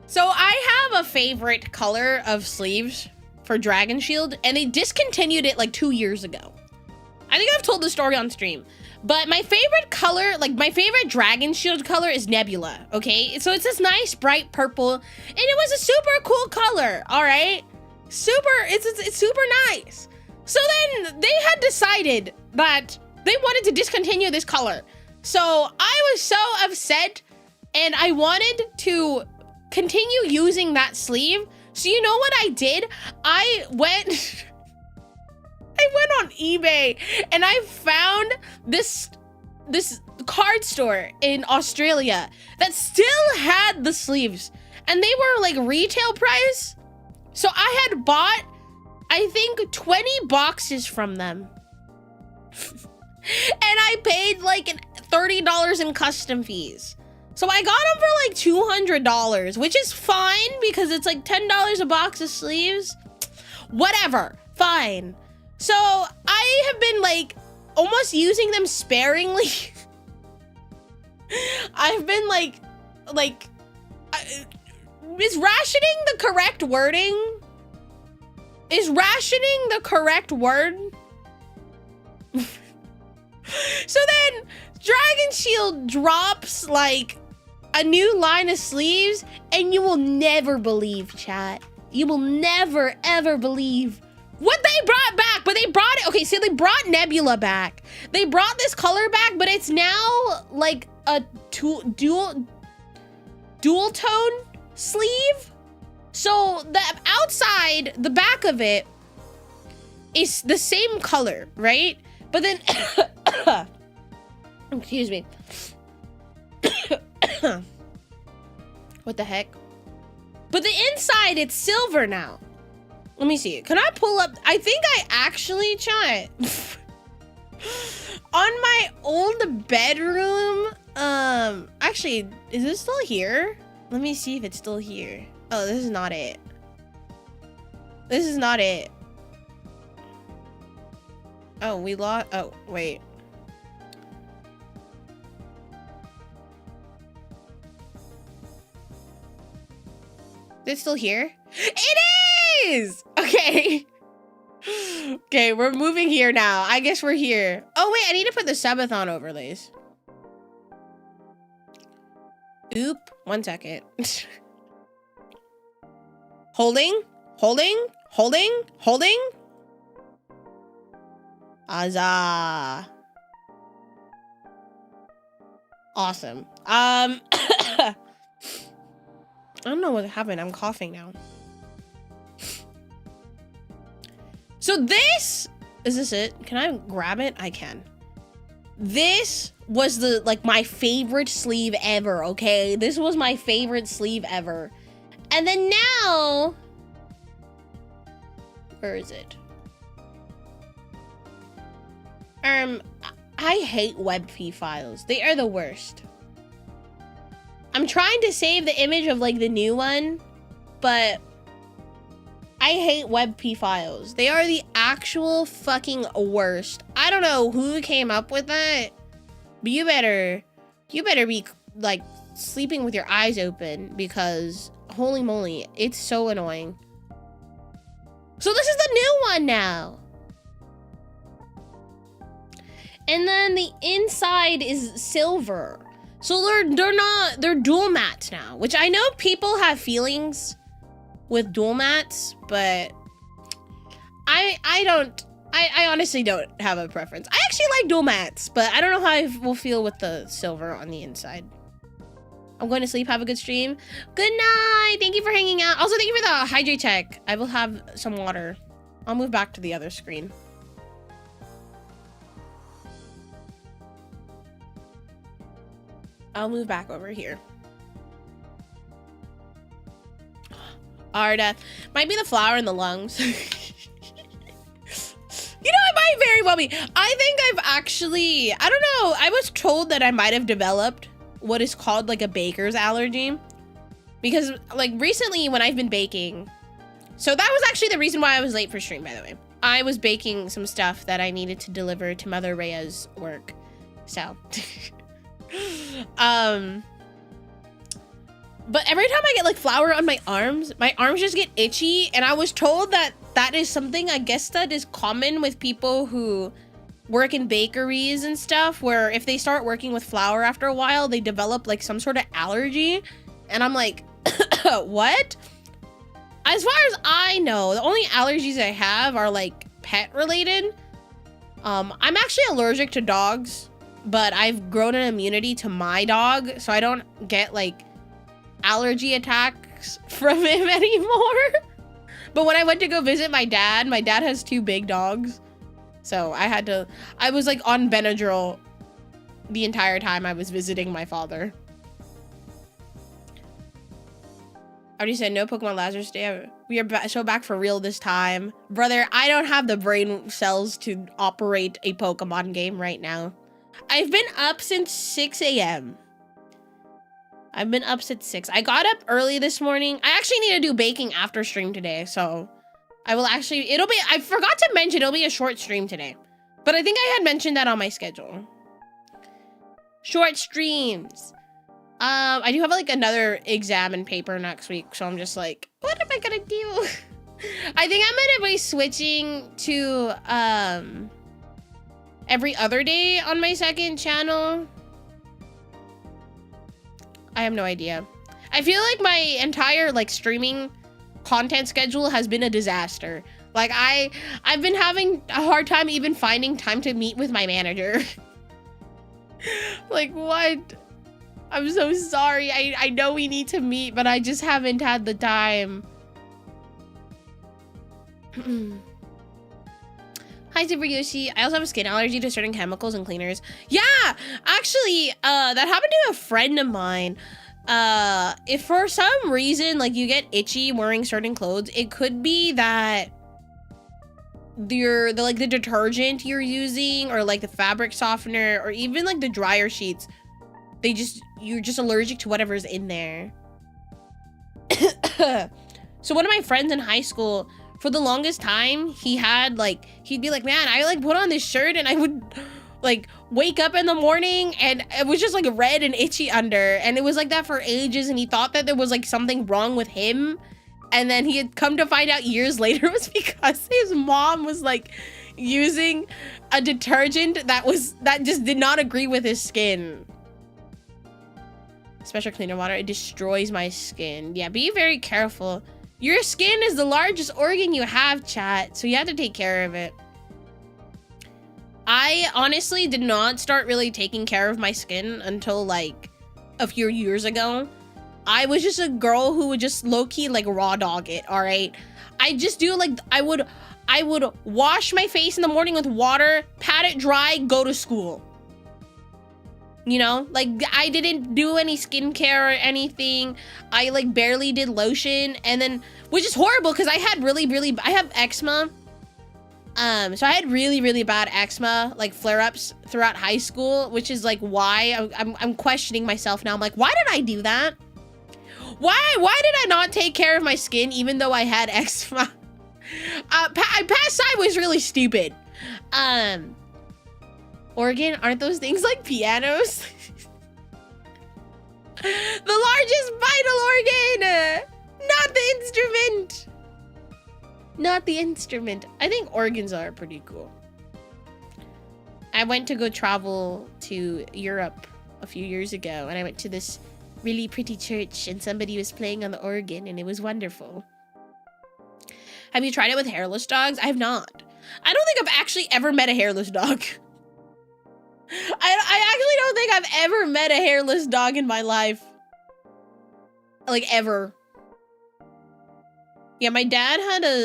So I have a favorite color of sleeves for Dragon Shield, and they discontinued it like 2 years ago. I think I've told the story on stream, but my favorite color, like my favorite Dragon Shield color is Nebula, okay? So it's this nice bright purple, and it was a super cool color, all right? It's super nice. So then they had decided that they wanted to discontinue this color. So I was so upset, and I wanted to continue using that sleeve. So you know what I did? I went on eBay and I found this card store in Australia that still had the sleeves, and they were like retail price. So I had bought, I think, 20 boxes from them. And I paid like $30 in custom fees. So I got them for like $200, which is fine because it's like $10 a box of sleeves. Whatever, fine. So I have been like almost using them sparingly. I've been is rationing the correct wording? Is rationing the correct word? So then Dragon Shield drops like a new line of sleeves, and you will never believe, chat. You will never ever believe what they brought back. But they brought it, okay, so they brought Nebula back. They brought this color back, but it's now like a dual tone sleeve. So the outside, the back of it is the same color, right? But then, excuse me. What the heck? But the inside, it's silver now. Let me see. Can I pull up? I think I actually tried. On my old bedroom. Actually, is this still here? Let me see if it's still here. Oh, this is not it. This is not it. Oh, we lost. Oh, wait. Is it still here? It is! Okay. Okay, we're moving here now. I guess we're here. Oh, wait, I need to put the subathon overlays. Oop. 1 second. Holding. Azah. Awesome. I don't know what happened. I'm coughing now. So this, is this it? Can I grab it? I can. This was my favorite sleeve ever, okay? This was my favorite sleeve ever. And then now, where is it? I hate WebP files. They are the worst. I'm trying to save the image of like the new one, but I hate WebP files. They are the actual fucking worst. I don't know who came up with that, but you better be like sleeping with your eyes open, because holy moly, it's so annoying. So this is the new one now. And then the inside is silver. So they're dual mats now, which I know people have feelings with dual mats, but I honestly don't have a preference. I actually like dual mats, but I don't know how I will feel with the silver on the inside. I'm going to sleep. Have a good stream. Good night. Thank you for hanging out. Also, thank you for the hydrate check. I will have some water. I'll move back to the other screen. I'll move back over here. Arda. Might be the flower in the lungs. You know, it might very well be. I think I've actually, I don't know. I was told that I might have developed what is called like a baker's allergy, because like recently when I've been baking, so that was actually the reason why I was late for stream, by the way. I was baking some stuff that I needed to deliver to Mother Rhea's work. So but every time I get like flour on my arms just get itchy, and I was told that that is something, I guess, that is common with people who work in bakeries and stuff, where if they start working with flour after a while, they develop like some sort of allergy. And I'm like, what? As far as I know, the only allergies I have are like pet related. I'm actually allergic to dogs, but I've grown an immunity to my dog, so I don't get like allergy attacks from him anymore. But when I went to go visit my dad has 2 big dogs. So I was like on Benadryl the entire time I was visiting my father. I already said no Pokemon Lazarus Day. We are so back for real this time. Brother, I don't have the brain cells to operate a Pokemon game right now. I've been up since 6 a.m. I've been up since 6. I got up early this morning. I actually need to do baking after stream today, so I will actually, I forgot to mention it'll be a short stream today, but I think I had mentioned that on my schedule. Short streams. I do have like another exam and paper next week, so I'm just like, what am I gonna do? I think I'm gonna be switching to every other day on my second channel. I have no idea. I feel like my entire like streaming content schedule has been a disaster. Like I've been having a hard time even finding time to meet with my manager. Like, what? I'm so sorry. I know we need to meet, but I just haven't had the time. Hi, Super Yoshi. I also have a skin allergy to certain chemicals and cleaners. Yeah, actually, that happened to a friend of mine. If for some reason, like, you get itchy wearing certain clothes, it could be that the detergent you're using, or like the fabric softener, or even like the dryer sheets, you're just allergic to whatever's in there. So one of my friends in high school, for the longest time, he'd be like, man, I like put on this shirt and I would like wake up in the morning and it was just like red and itchy under, and it was like that for ages, and he thought that there was like something wrong with him. And then he had come to find out years later it was because his mom was like using a detergent that just did not agree with his skin. Special cleaner water, it destroys my skin. Yeah, be very careful. Your skin is the largest organ you have, chat, so you have to take care of it. I honestly did not start really taking care of my skin until like a few years ago. I was just a girl who would just low-key like raw dog it, all right? I just do like, I would wash my face in the morning with water, pat it dry, go to school. You know, like I didn't do any skincare or anything. I like barely did lotion, and then, which is horrible because I had I have eczema. So I had really, really bad eczema, like flare-ups throughout high school, which is like why I'm questioning myself now. I'm like, why did I do that? Why did I not take care of my skin even though I had eczema? I passed sideways really stupid. Organ, aren't those things like pianos? The largest vital organ, not the instrument. Not the instrument. I think organs are pretty cool. I went to go travel to Europe a few years ago, and I went to this really pretty church, and somebody was playing on the organ, and it was wonderful. Have you tried it with hairless dogs? I have not. I don't think I've actually ever met a hairless dog. I actually don't think I've ever met a hairless dog in my life. Like, ever. Yeah, my dad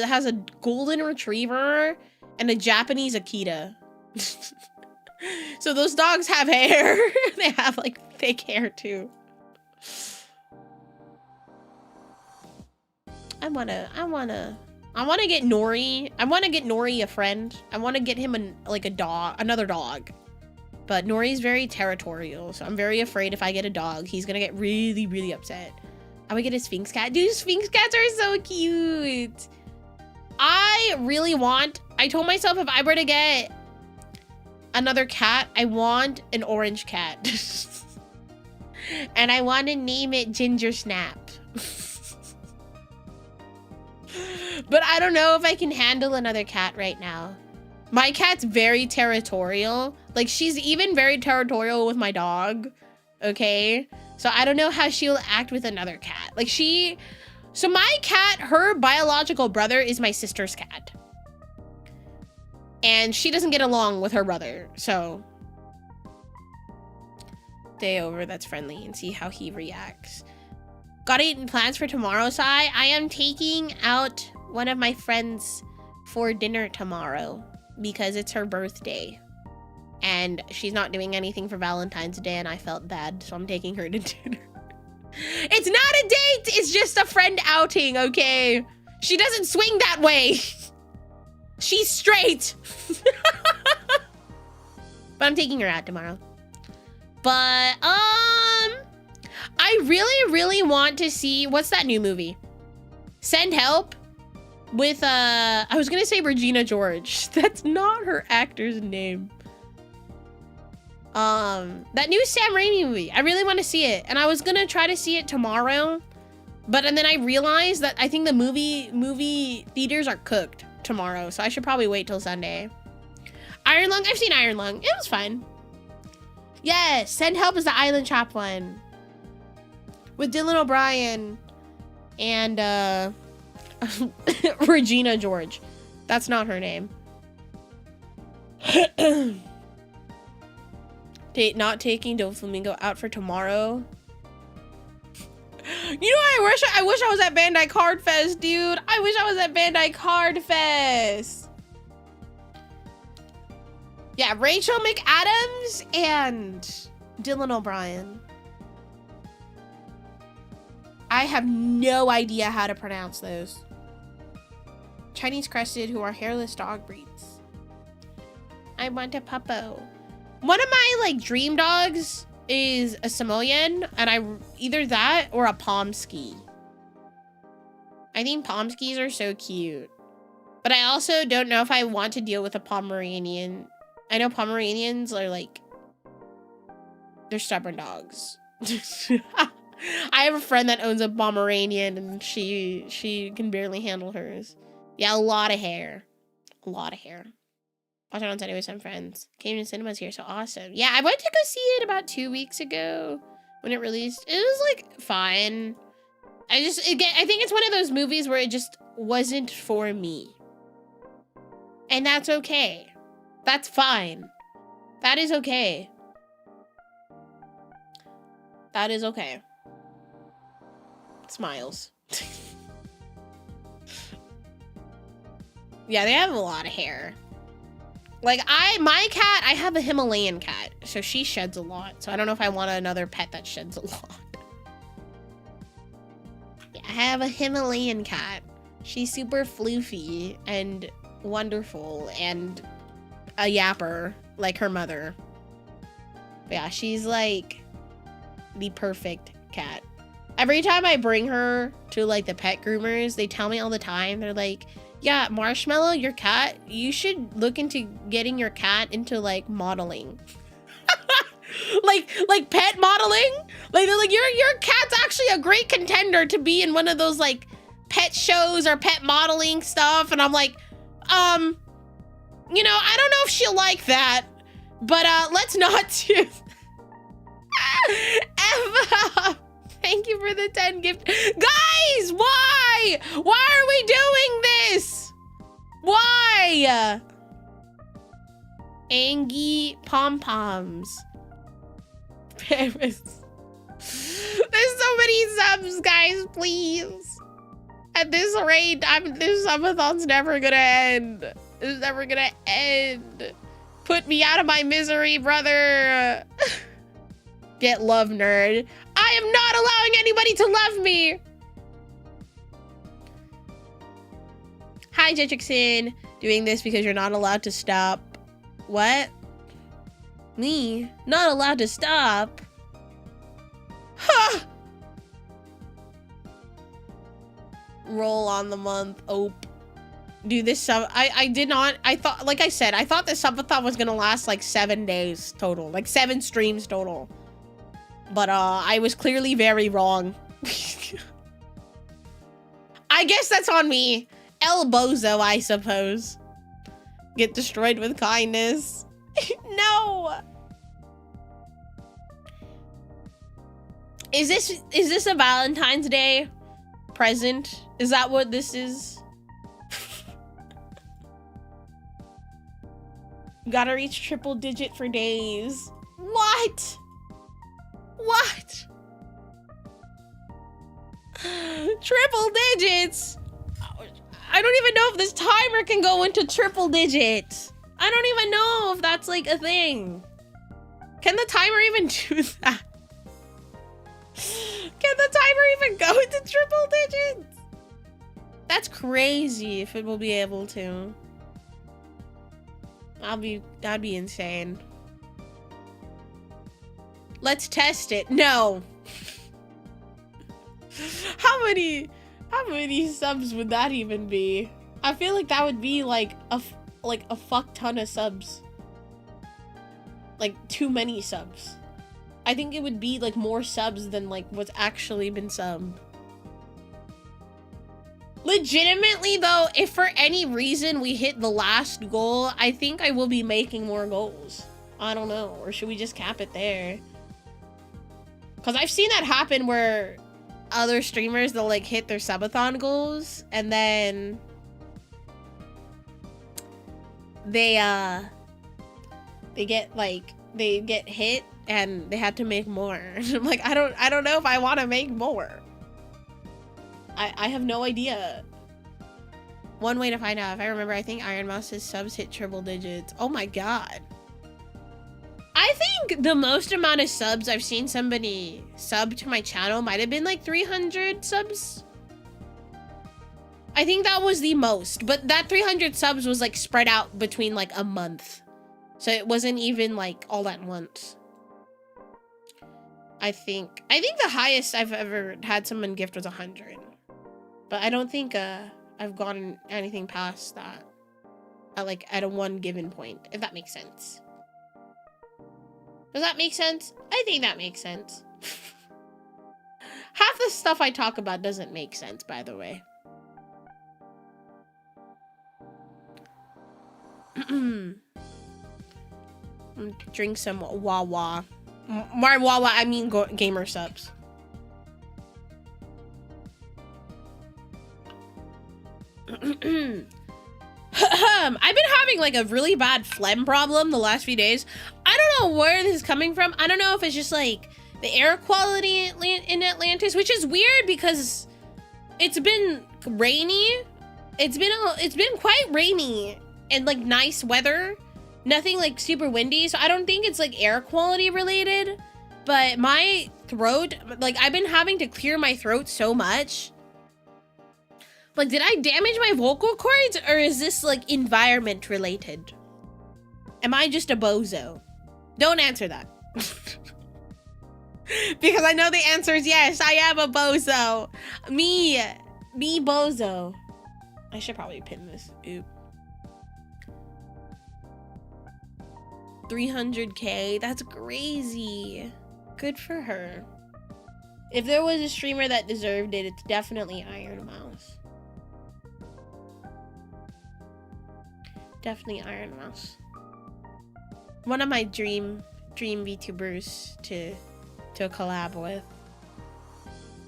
has a golden retriever and a Japanese Akita. So those dogs have hair. They have like thick hair too. I wanna get Nori. I wanna get Nori a friend. I wanna get him another dog. But Nori's very territorial, so I'm very afraid if I get a dog, he's gonna get really, really upset. I would get a Sphinx cat. Dude, Sphinx cats are so cute. I told myself if I were to get another cat, I want an orange cat. And I want to name it Ginger Snap. But I don't know if I can handle another cat right now. My cat's very territorial. Like, she's even very territorial with my dog. Okay? So I don't know how she'll act with another cat. Like, so my cat, her biological brother is my sister's cat. And she doesn't get along with her brother, so. Stay over, that's friendly, and see how he reacts. Got any plans for tomorrow, Sai? I am taking out one of my friends for dinner tomorrow because it's her birthday. And she's not doing anything for Valentine's Day, and I felt bad, so I'm taking her to dinner. It's not a date! It's just a friend outing, okay? She doesn't swing that way. She's straight. But I'm taking her out tomorrow. But, I really, really want to see, what's that new movie? Send Help? With, I was gonna say Regina George. That's not her actor's name. That new Sam Raimi movie. I really want to see it. And I was gonna try to see it tomorrow. And then I realized that I think the movie theaters are cooked tomorrow. So I should probably wait till Sunday. Iron Lung, I've seen Iron Lung. It was fun. Yes, Send Help is the Island Chop one. With Dylan O'Brien and Regina George. That's not her name. Not taking Doflamingo out for tomorrow. You know what I wish I was at Bandai Card Fest, dude. I wish I was at Bandai Card Fest. Yeah, Rachel McAdams and Dylan O'Brien. I have no idea how to pronounce those. Chinese crested who are hairless dog breeds. I want a puppo. One of my dream dogs is a Samoyed, and either that or a Pomsky. I think Pomskys are so cute. But I also don't know if I want to deal with a Pomeranian. I know Pomeranians are they're stubborn dogs. I have a friend that owns a Pomeranian, and she can barely handle hers. Yeah, a lot of hair. A lot of hair. Watch it on Sunday with some friends. Came to cinemas here, so awesome. Yeah, I went to go see it about 2 weeks ago when it released. It was fine. I think it's one of those movies where it just wasn't for me. And that's okay. That's fine. That is okay. That is okay. Smiles. Yeah, they have a lot of hair. My cat, I have a Himalayan cat, so she sheds a lot. So I don't know if I want another pet that sheds a lot. Yeah, I have a Himalayan cat. She's super floofy, and wonderful and a yapper like her mother. But yeah, she's like the perfect cat. Every time I bring her to like the pet groomers, they tell me all the time, they're like, yeah, Marshmallow, your cat, you should look into getting your cat into like modeling. like pet modeling. Like they're like, your cat's actually a great contender to be in one of those like pet shows or pet modeling stuff. And I'm like, you know, I don't know if she'll like that, but let's not do. Emma, thank you for the 10 gift. Guys, why? Why are we doing this? Why? Angie pom-poms. Paris. There's so many subs, guys, please. At this rate, this subathon's never gonna end. It's never gonna end. Put me out of my misery, brother. Get love, nerd. I am not allowing anybody to love me. Hi, Jetrixon. Doing this because you're not allowed to stop. What? Me? Not allowed to stop? Huh. Roll on the month. Ope. Dude, this sub, I did not, I thought, like I said, I thought this subathon was gonna last like 7 days total, like 7 streams total. But I was clearly very wrong. I guess that's on me. El Bozo, I suppose. Get destroyed with kindness. No. Is this a Valentine's Day present? Is that what this is? Gotta reach triple digit for days. What? What? Triple digits? I don't even know if this timer can go into triple digits. I don't even know if that's like a thing. Can the timer even do that? Can the timer even go into triple digits? That's crazy if it will be able to. That'd be insane. Let's test it. No. How many subs would that even be? I feel like that would be like a fuck ton of subs. Like too many subs. I think it would be like more subs than like what's actually been subbed. Legitimately though, if for any reason we hit the last goal, I think I will be making more goals. I don't know, or should we just cap it there? Because I've seen that happen where other streamers, they'll like hit their subathon goals and then they get hit and they had to make more. I'm like, I don't know if I want to make more. I have no idea. One way to find out, if I remember, I think Iron Mouse's subs hit triple digits. Oh my god. I think the most amount of subs I've seen somebody sub to my channel might have been like 300 subs. I think that was the most, but that 300 subs was like spread out between like a month. So it wasn't even like all at once. I think the highest I've ever had someone gift was 100. But I don't think I've gotten anything past that at a one given point, if that makes sense. Does that make sense? I think that makes sense. Half the stuff I talk about doesn't make sense, by the way. Drink some Wawa. My Wawa, I mean gamer subs. I've been having like a really bad phlegm problem the last few days. I don't know where this is coming from. I don't know if it's just like the air quality in Atlantis, which is weird because it's been rainy. It's been quite rainy and like nice weather. Nothing like super windy, so I don't think it's like air quality related. But my throat, like I've been having to clear my throat so much. Like, did I damage my vocal cords, or is this like environment related? Am I just a bozo? Don't answer that. Because I know the answer is yes, I am a bozo. Me bozo. I should probably pin this. Oop. 300K, that's crazy. Good for her. If there was a streamer that deserved it, it's definitely Iron Mouse. Definitely Iron Mouse. One of my dream VTubers to collab with.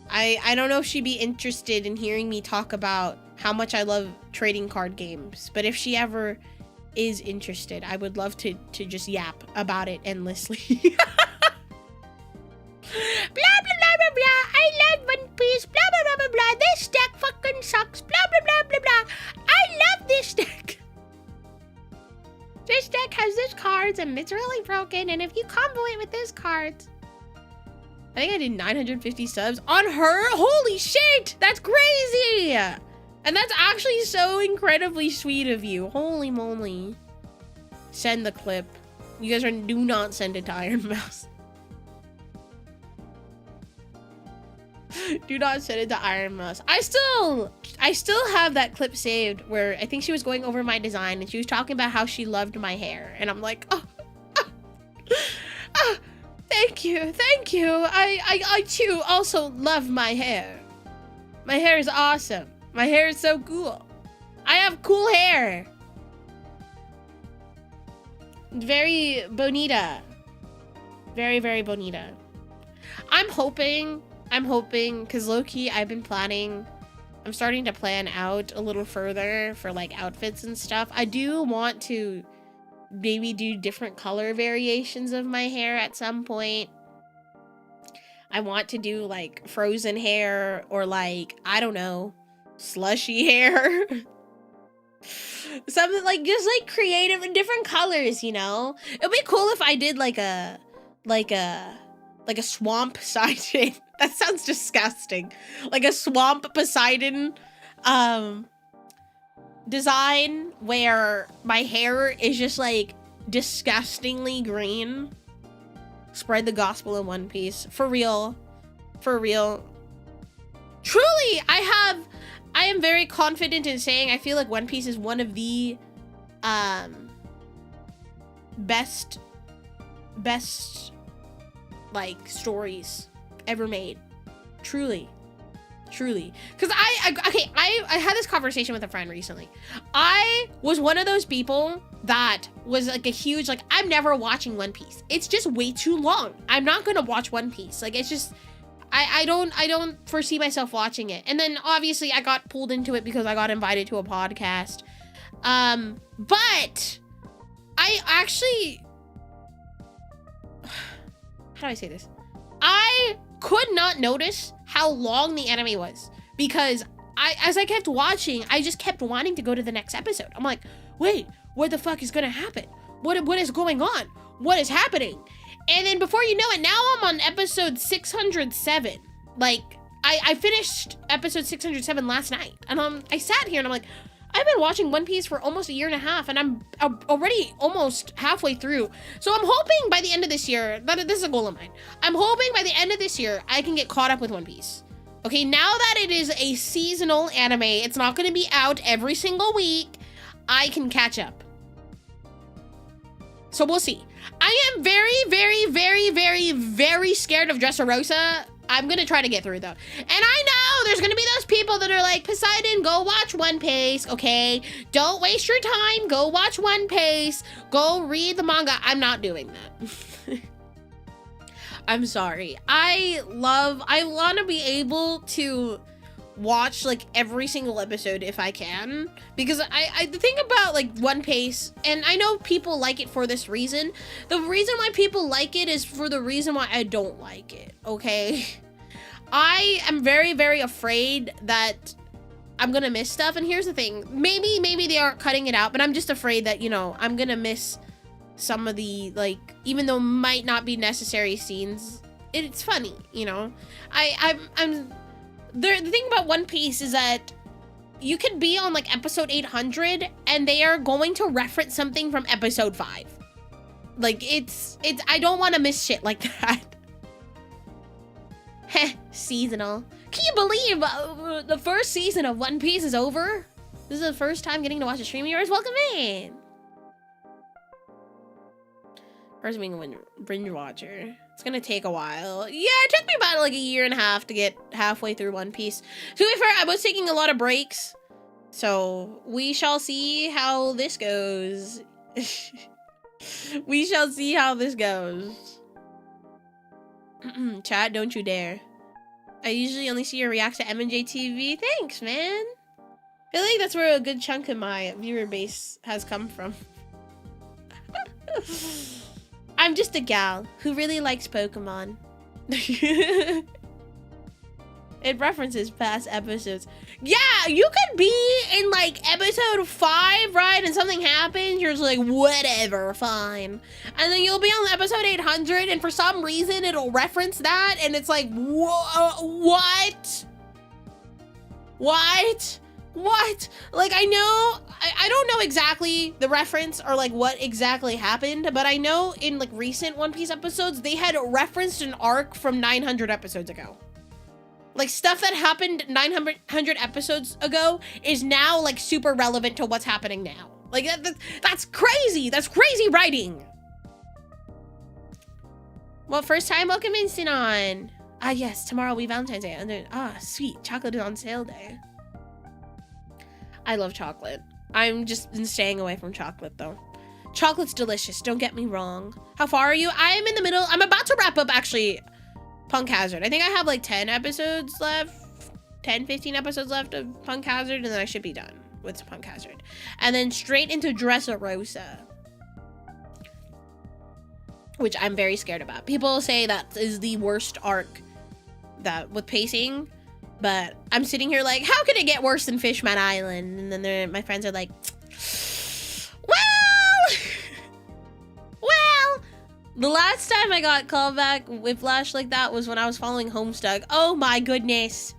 I don't know if she'd be interested in hearing me talk about how much I love trading card games, but if she ever is interested, I would love to just yap about it endlessly. Blah blah blah blah blah. I love One Piece. Blah blah blah blah blah. This deck fucking sucks. Blah blah blah blah blah. I love this deck. This deck has this cards and it's really broken. And if you combo it with this cards, I think I did 950 subs on her. Holy shit, that's crazy. And that's actually so incredibly sweet of you. Holy moly. Send the clip. You guys do not send it to Iron Mouse. Do not send it to Iron Mouse. I still have that clip saved where I think she was going over my design and she was talking about how she loved my hair. And I'm like, thank you. I too also love my hair. My hair is awesome. My hair is so cool. I have cool hair. Very bonita. Very, very bonita. I'm hoping, because low-key, I've been planning, I'm starting to plan out a little further for like outfits and stuff. I do want to maybe do different color variations of my hair at some point. I want to do like frozen hair or like, I don't know, slushy hair. Something like just like creative and different colors, you know? It'd be cool if I did like a swamp Poseidon. That sounds disgusting. Like a swamp Poseidon design where my hair is just like disgustingly green. Spread the gospel in One Piece. For real. For real. Truly, I am very confident in saying I feel like One Piece is one of the best like stories ever made. Truly. Because I had this conversation with a friend recently. I was one of those people that was like a huge, like, I'm never watching One Piece. It's just way too long. I'm not gonna watch One Piece. Like, it's just, I don't foresee myself watching it. And then obviously I got pulled into it because I got invited to a podcast. But I actually, how do I say this? I could not notice how long the anime was because as I kept watching, I just kept wanting to go to the next episode. I'm like, wait, what the fuck is gonna happen? What is going on? What is happening? And then before you know it, now I'm on episode 607. Like, I finished episode 607 last night. And I sat here and I'm like, I've been watching One Piece for almost a year and a half, and I'm already almost halfway through. So I'm hoping by the end of this year, this is a goal of mine. I'm hoping by the end of this year, I can get caught up with One Piece. Okay, now that it is a seasonal anime, it's not going to be out every single week, I can catch up. So we'll see. I am very, very, very, very, very scared of Dressrosa. I'm gonna try to get through though. And I know there's gonna be those people that are like, Poseidon, go watch One Piece, okay? Don't waste your time, go watch One Piece. Go read the manga. I'm not doing that. I'm sorry. I want to be able to watch like every single episode if I can, because I the thing about like One Piece, and I know people like it for this reason, the reason why people like it is for the reason why I don't like it, okay? I am very, very afraid that I'm gonna miss stuff, and here's the thing, maybe they aren't cutting it out, but I'm just afraid that, you know, I'm gonna miss some of the, like, even though might not be necessary scenes, it's funny, you know? The thing about One Piece is that you could be on like episode 800 and they are going to reference something from episode 5. Like it's I don't want to miss shit like that. Heh, seasonal. Can you believe the first season of One Piece is over? This is the first time getting to watch a stream of yours. Welcome in. First being a binge watcher. It's gonna take a while. Yeah, it took me about like a year and a half to get halfway through One Piece. To be fair, I was taking a lot of breaks. So we shall see how this goes. We shall see how this goes. Chat, don't you dare. I usually only see your react to MJ TV. Thanks, man. I feel like that's where a good chunk of my viewer base has come from. I'm just a gal who really likes Pokemon. It references past episodes. Yeah, you could be in like episode 5, right? And something happens, you're just like, whatever, fine. And then you'll be on episode 800 and for some reason it'll reference that and it's like, what? What? What? Like, I know, I don't know exactly the reference or like what exactly happened, but I know in like recent One Piece episodes, they had referenced an arc from 900 episodes ago. Like stuff that happened 900 episodes ago is now like super relevant to what's happening now. Like that's crazy. That's crazy writing. Well, first time, welcome in, Sinon. Ah, yes, tomorrow will be Valentine's Day. And then, sweet, chocolate is on sale day. I love chocolate. I'm just been staying away from chocolate though. Chocolate's delicious, don't get me wrong. How far are you? I am in the middle. I'm about to wrap up actually Punk Hazard. I think I have like 10 episodes left. 10, 15 episodes left of Punk Hazard and then I should be done with Punk Hazard. And then straight into Dressrosa, which I'm very scared about. People say that is the worst arc that with pacing. But I'm sitting here like, how could it get worse than Fishman Island? And then my friends are like, well, the last time I got callback whiplash like that was when I was following Homestuck. Oh my goodness.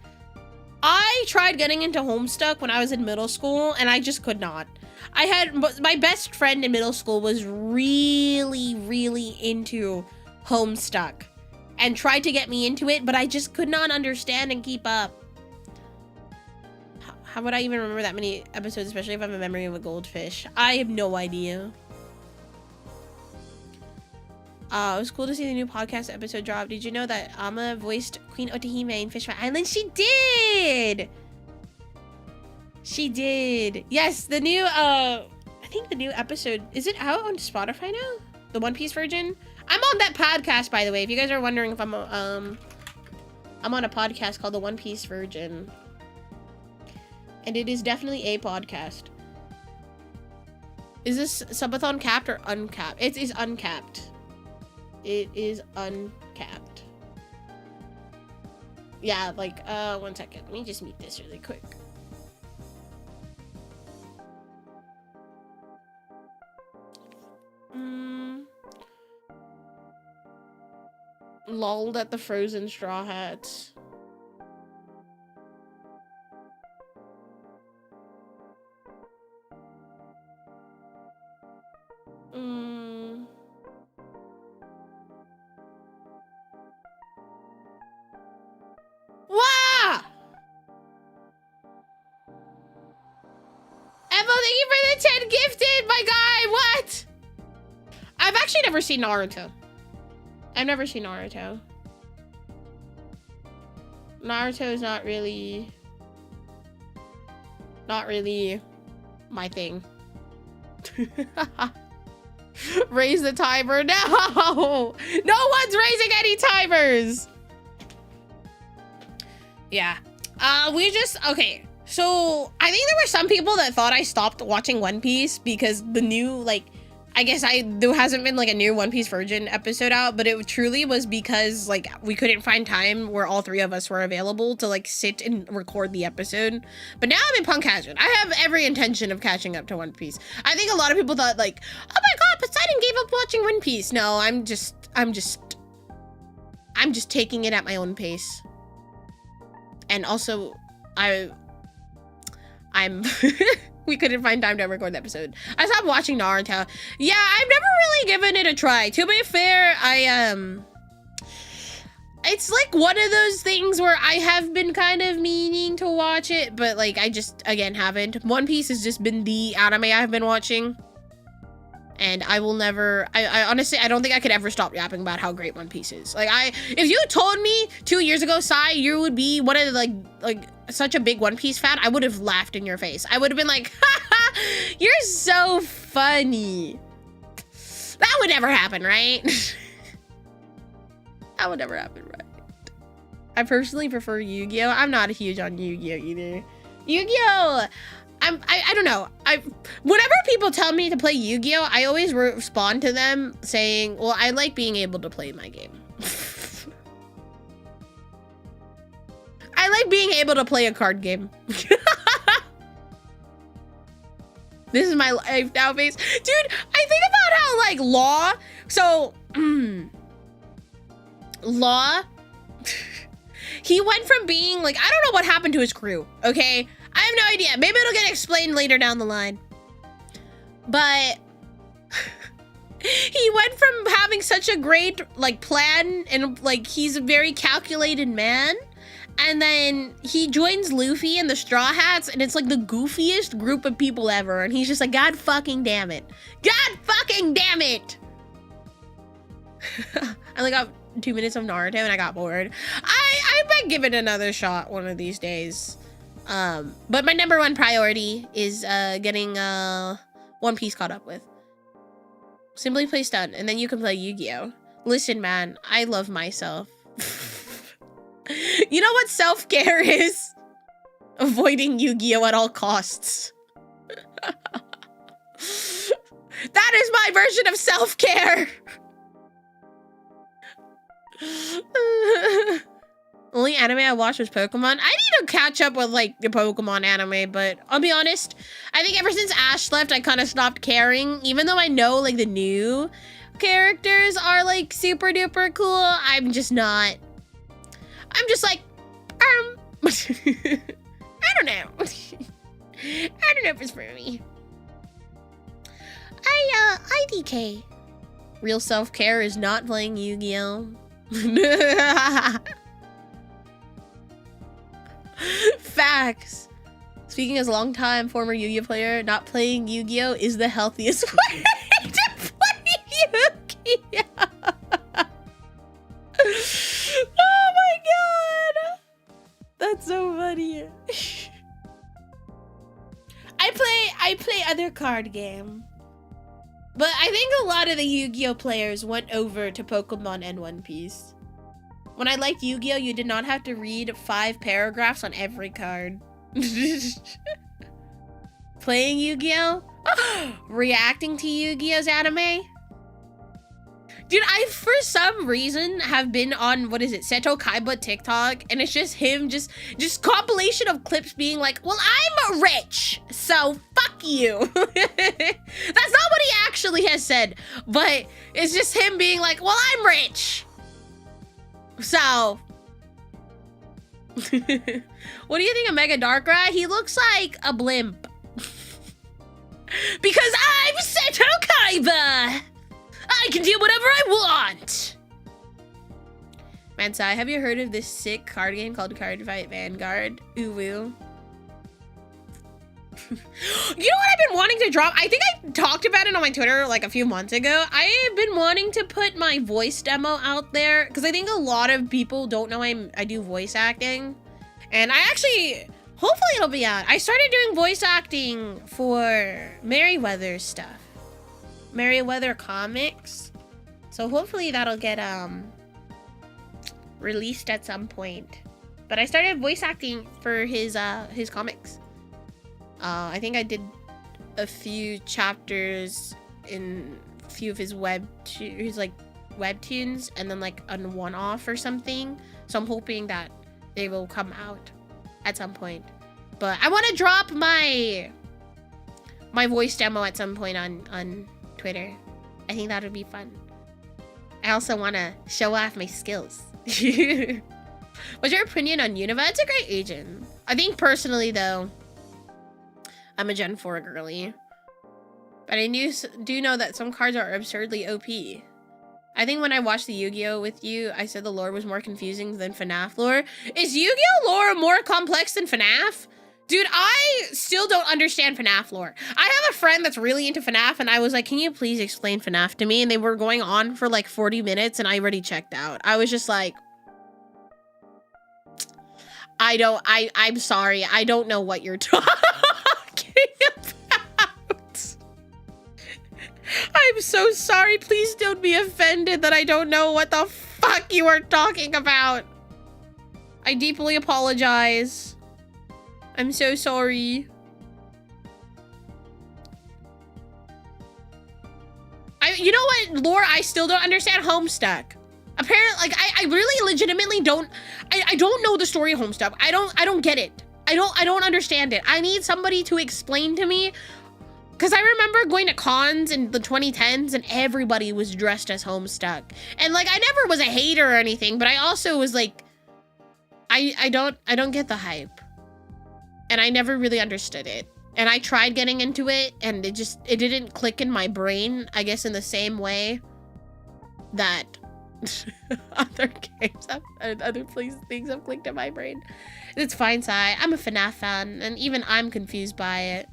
I tried getting into Homestuck when I was in middle school and I just could not. I had, my best friend in middle school was really, really into Homestuck and tried to get me into it, but I just could not understand and keep up. How would I even remember that many episodes, especially if I have a memory of a goldfish? I have no idea. It was cool to see the new podcast episode drop. Did you know that Ama voiced Queen Otahime in Fishman Island? She did! She did. Yes, the new, I think the new episode, is it out on Spotify now? The One Piece version? I'm on that podcast, by the way. If you guys are wondering if I'm on a podcast called The One Piece Virgin. And it is definitely a podcast. Is this subathon capped or uncapped? It is uncapped. It is uncapped. Yeah, like, 1 second. Let me just mute this really quick. Lolled at the frozen straw hats. Wow! Evo, thank you for the 10 gifted, my guy. What? I've actually never seen Naruto. I've never seen Naruto. Naruto is not really my thing. Raise the timer. No! No one's raising any timers! Yeah. Okay. So, I think there were some people that thought I stopped watching One Piece because the new, like, I guess there hasn't been like a new One Piece Virgin episode out, but it truly was because like we couldn't find time where all 3 of us were available to like sit and record the episode. But now I'm in Punk Hazard. I have every intention of catching up to One Piece. I think a lot of people thought like, oh my god, Poseidon gave up watching One Piece. No, I'm just taking it at my own pace. And also, we couldn't find time to record the episode. I stopped watching Naruto. Yeah, I've never really given it a try. To be fair, it's like one of those things where I have been kind of meaning to watch it, but like I just, again, haven't. One Piece has just been the anime I've been watching. And I will never, I honestly, I don't think I could ever stop yapping about how great One Piece is. Like, if you told me 2 years ago, Sai, you would be one of the, like such a big One Piece fan, I would have laughed in your face. I would have been like, haha, you're so funny. That would never happen, right? That would never happen, right? I personally prefer Yu-Gi-Oh! I'm not huge on Yu-Gi-Oh! Either. Yu-Gi-Oh! I don't know. Whenever people tell me to play Yu-Gi-Oh, I always respond to them saying, well, I like being able to play my game. I like being able to play a card game. This is my life now, face. Dude, I think about how, like, Law, so, Law, he went from being, like, I don't know what happened to his crew, okay? I have no idea. Maybe it'll get explained later down the line. But he went from having such a great, like, plan and, like, he's a very calculated man. And then he joins Luffy and the Straw Hats and it's, like, the goofiest group of people ever. And he's just like, God fucking damn it. God fucking damn it. I only got 2 minutes of Naruto and I got bored. I might give it another shot one of these days. But my number one priority is getting One Piece caught up with. Simply play Stun, and then you can play Yu-Gi-Oh! Listen, man, I love myself. You know what self-care is? Avoiding Yu-Gi-Oh! At all costs. That is my version of self-care! Only anime I watched was Pokemon. I need to catch up with, like, the Pokemon anime, but I'll be honest, I think ever since Ash left, I kind of stopped caring. Even though I know, like, the new characters are, like, super duper cool, I'm just not. I'm just like, I don't know. I don't know if it's for me. IDK. Real self-care is not playing Yu-Gi-Oh! Facts. Speaking as a long-time former Yu-Gi-Oh player, not playing Yu-Gi-Oh is the healthiest way to play Yu-Gi-Oh. Oh my god, that's so funny. I play other card game, but I think a lot of the Yu-Gi-Oh players went over to Pokemon and One Piece. When I liked Yu-Gi-Oh, you did not have to read 5 paragraphs on every card. Playing Yu-Gi-Oh? Reacting to Yu-Gi-Oh's anime? Dude, I, for some reason, have been on, what is it, Seto Kaiba TikTok, and it's just him, just compilation of clips being like, well, I'm rich, so fuck you. That's not what he actually has said, but it's just him being like, well, I'm rich. So, what do you think of Mega Darkrai? He looks like a blimp. Because I'm Seto Kaiba! I can do whatever I want! Mansai, have you heard of this sick card game called Card Fight Vanguard? Uwu. You know what I've been wanting to drop? I think I talked about it on my Twitter like a few months ago. I have been wanting to put my voice demo out there because I think a lot of people don't know I do voice acting. And I actually, hopefully it'll be out. I started doing voice acting for Merryweather stuff. Merryweather comics. So hopefully that'll get released at some point. But I started voice acting for his comics. I think I did a few chapters in a few of his webtoons and then like a one-off or something. So I'm hoping that they will come out at some point. But I want to drop my voice demo at some point on Twitter. I think that would be fun. I also want to show off my skills. What's your opinion on Unova? It's a great agent. I think personally though, I'm a Gen 4 girly. But I do know that some cards are absurdly OP. I think when I watched the Yu-Gi-Oh! With you, I said the lore was more confusing than FNAF lore. Is Yu-Gi-Oh! Lore more complex than FNAF? Dude, I still don't understand FNAF lore. I have a friend that's really into FNAF, and I was like, can you please explain FNAF to me? And they were going on for like 40 minutes, and I already checked out. I was just like, I'm sorry. I don't know what you're talking about. I'm so sorry. Please don't be offended that I don't know what the fuck you are talking about. I deeply apologize. I'm so sorry. You know what lore I still don't understand? Homestuck. Apparently, like, I really legitimately don't, I don't know the story of Homestuck. I don't get it. I don't understand it. I need somebody to explain to me, because I remember going to cons in the 2010s and everybody was dressed as Homestuck. And like, I never was a hater or anything, but I also was like, I don't get the hype. And I never really understood it. And I tried getting into it, and it didn't click in my brain, I guess, in the same way that other games have, other things have clicked in my brain. It's fine, Sai. I'm a FNAF fan, and even I'm confused by it.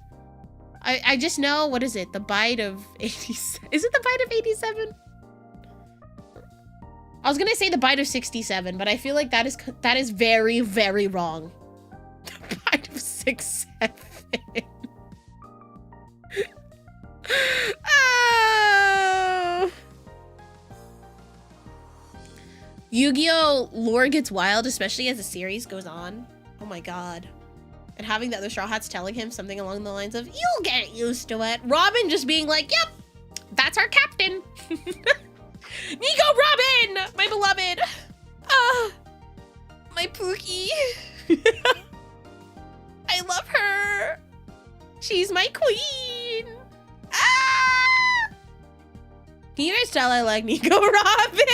I just know, what is it? The bite of 87? Is it the bite of 87? I was gonna say the bite of 67, but I feel like that is very, very wrong. The bite of 67. Oh. Yu-Gi-Oh! Lore gets wild, especially as the series goes on. Oh my god. And having the other Straw Hats telling him something along the lines of, you'll get used to it. Robin just being like, yep, that's our captain. Nico Robin, my beloved. My Pookie. I love her. She's my queen. Ah! Can you guys tell I like Nico Robin?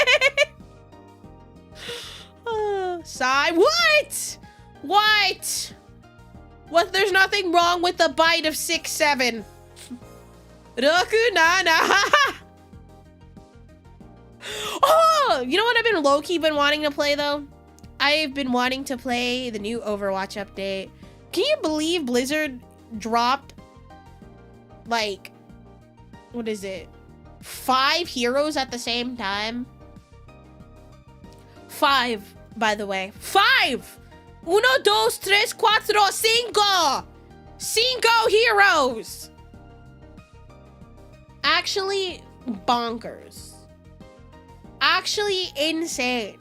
Sigh. What? What? What? There's nothing wrong with the bite of 6-7. Roku Nana. Oh, you know what I've been low-key wanting to play though? I've been wanting to play the new Overwatch update. Can you believe Blizzard dropped, like, what is it? 5 heroes at the same time? 5, by the way. 5! 1, 2, 3, 4, 5! 5 heroes! Actually, bonkers. Actually insane.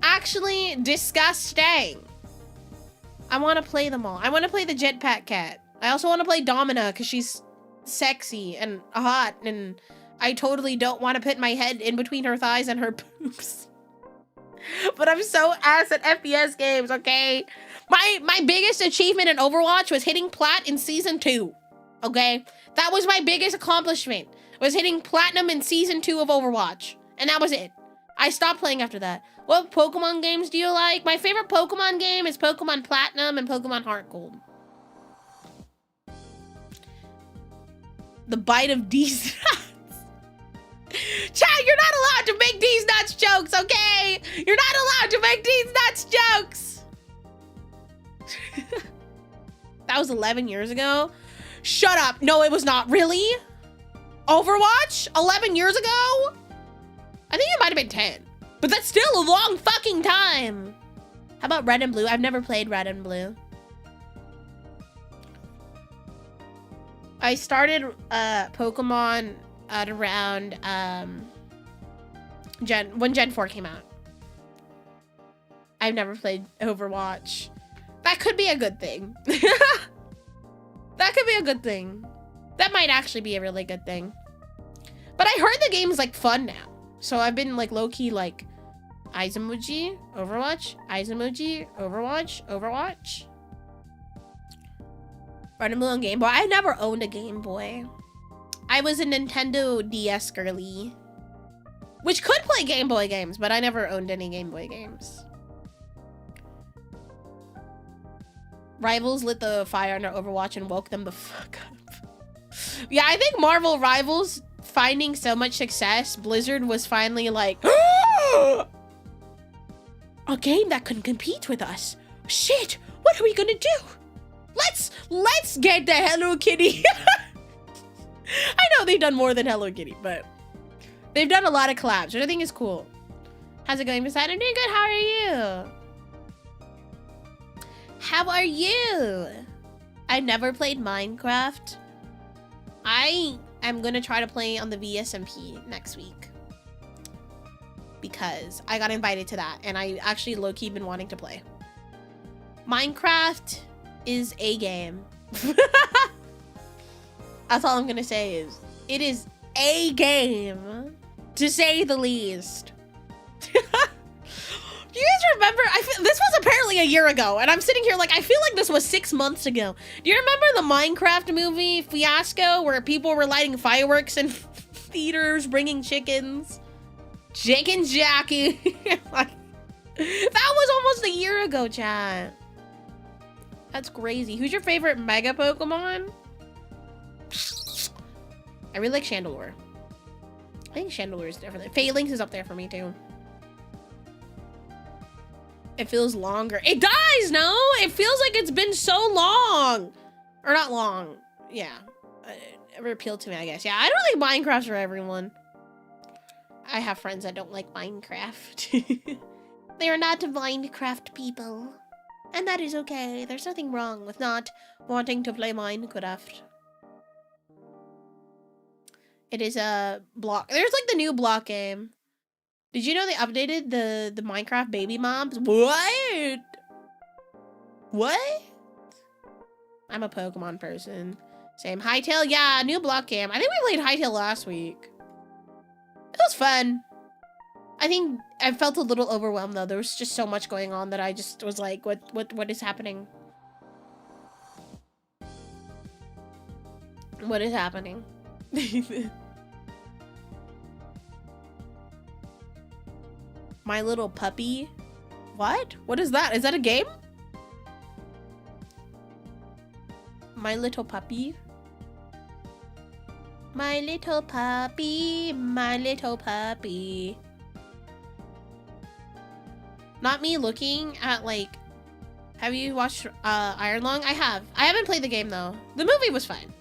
Actually disgusting. I want to play them all. I want to play the Jetpack Cat. I also want to play Domina because she's sexy and hot, and I totally don't want to put my head in between her thighs and her boobs. But I'm so ass at FPS games, okay? My biggest achievement in Overwatch was hitting plat in season 2, okay? That was my biggest accomplishment, was hitting platinum in season 2 of Overwatch. And that was it. I stopped playing after that. What Pokemon games do you like? My favorite Pokemon game is Pokemon Platinum and Pokemon Heart Gold. The bite of these nuts. Chad, you're not allowed to make these nuts jokes, okay? You're not allowed to make these nuts jokes. That was 11 years ago. Shut up. No, it was not. Really? Overwatch? 11 years ago? I think it might have been 10. But that's still a long fucking time. How about Red and Blue? I've never played Red and Blue. I started Pokemon at around when Gen 4 came out. I've never played Overwatch. That could be a good thing. That could be a good thing. That might actually be a really good thing. But I heard the game's like fun now. So I've been like low-key like Isamoji, Overwatch, Isamoji, Overwatch, Overwatch. Red and Blue on Game Boy. I never owned a Game Boy. I was a Nintendo DS girly, which could play Game Boy games, but I never owned any Game Boy games. Rivals lit the fire under Overwatch and woke them the fuck up. Yeah, I think Marvel Rivals finding so much success, Blizzard was finally like, a game that can compete with us. Shit, what are we gonna do? Let's get the Hello Kitty. I know they've done more than Hello Kitty, but they've done a lot of collabs, which I think is cool. How's it going, Poseidon? Doing good. How are you? How are you? I never played Minecraft. I am gonna try to play on the VSMP next week because I got invited to that and I actually low-key been wanting to play. Minecraft is a game. That's all I'm gonna say is it is a game, to say the least. Do you guys remember? This was apparently a year ago, and I'm sitting here like I feel like this was 6 months ago. Do you remember the Minecraft movie fiasco where people were lighting fireworks in theaters, bringing chickens? Chicken Jackie. Like, that was almost a year ago, chat. That's crazy. Who's your favorite Mega Pokemon? I really like Chandelure. I think Chandelure is different. Phalanx is up there for me too. It feels longer. It does, no? It feels like it's been so long. Or not long. Yeah. It never appealed to me, I guess. Yeah, I don't think Minecraft's for everyone. I have friends that don't like Minecraft. They are not Minecraft people. And that is okay. There's nothing wrong with not wanting to play Minecraft. It is a block. There's like the new block game. Did you know they updated the Minecraft baby mobs? What? What? I'm a Pokemon person. Same. Hytale, yeah, new block game. I think we played Hytale last week. It was fun. I think I felt a little overwhelmed though. There was just so much going on that I just was like, what is happening? What is happening? My Little Puppy? What? What is that? Is that a game? My Little Puppy? My little puppy, my little puppy. Not me looking at like, have you watched Iron Lung? I have. I haven't played the game though. The movie was fine.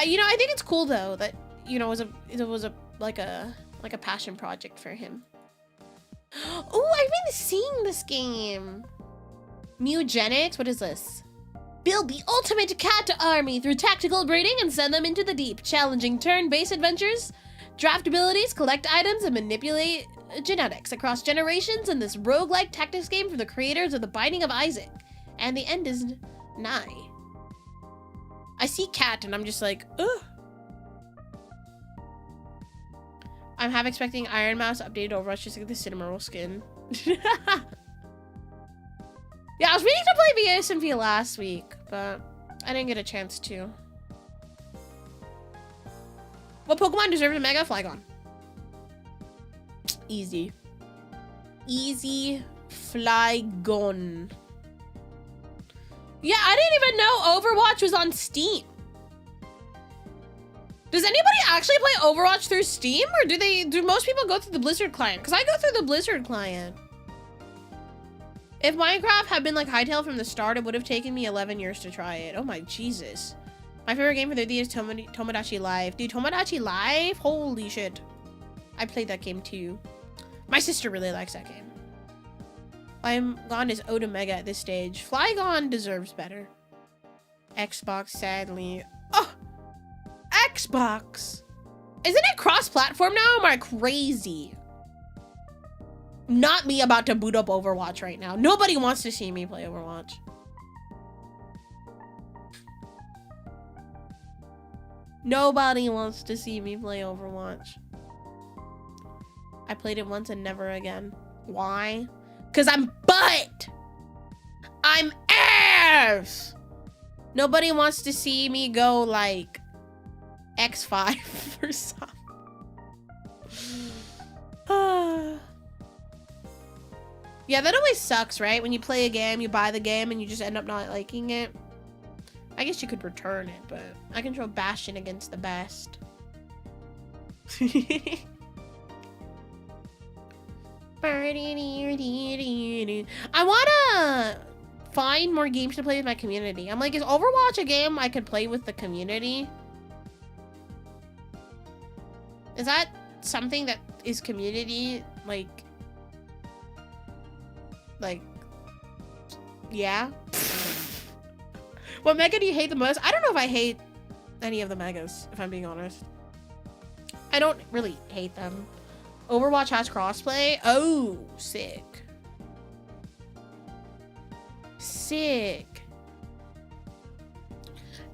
You know, I think it's cool though that, you know, it was like a passion project for him. Oh, I've been seeing this game. Mewgenics, what is this? Build the ultimate cat army through tactical breeding and send them into the deep. Challenging turn-based adventures, draft abilities, collect items, and manipulate genetics across generations in this roguelike tactics game from the creators of The Binding of Isaac. And the end is nigh. I see cat and I'm just like, ugh. I'm half expecting Iron Mouse updated Overwatch just to get the Cinnamoroll skin. Yeah, I was meaning to play VSMV last week, but I didn't get a chance to. What Pokemon deserves a Mega? Flygon. Easy. Easy Flygon. Yeah, I didn't even know Overwatch was on Steam. Does anybody actually play Overwatch through Steam, or do most people go through the Blizzard client? Because I go through the Blizzard client. If Minecraft had been like Hytale from the start, it would have taken me 11 years to try it. Oh my Jesus. My favorite game for the day is Tomodachi Life. Dude, Tomodachi Life? Holy shit. I played that game too. My sister really likes that game. Flygon is Ode Mega at this stage. Flygon deserves better. Xbox, sadly. Oh! Xbox! Isn't it cross-platform now? Am I crazy? Not me about to boot up Overwatch right now. Nobody wants to see me play Overwatch. Nobody wants to see me play Overwatch. I played it once and never again. Why? Because I'm butt! I'm ass! Nobody wants to see me go like X5 or something. Yeah, that always sucks, right? When you play a game, you buy the game, and you just end up not liking it. I guess you could return it, but I can throw Bastion against the best. I wanna find more games to play with my community. I'm like, is Overwatch a game I could play with the community? Is that something that is community, like, yeah? What mega do you hate the most? I don't know if I hate any of the megas, if I'm being honest. I don't really hate them. Overwatch has crossplay? Oh, sick. Sick.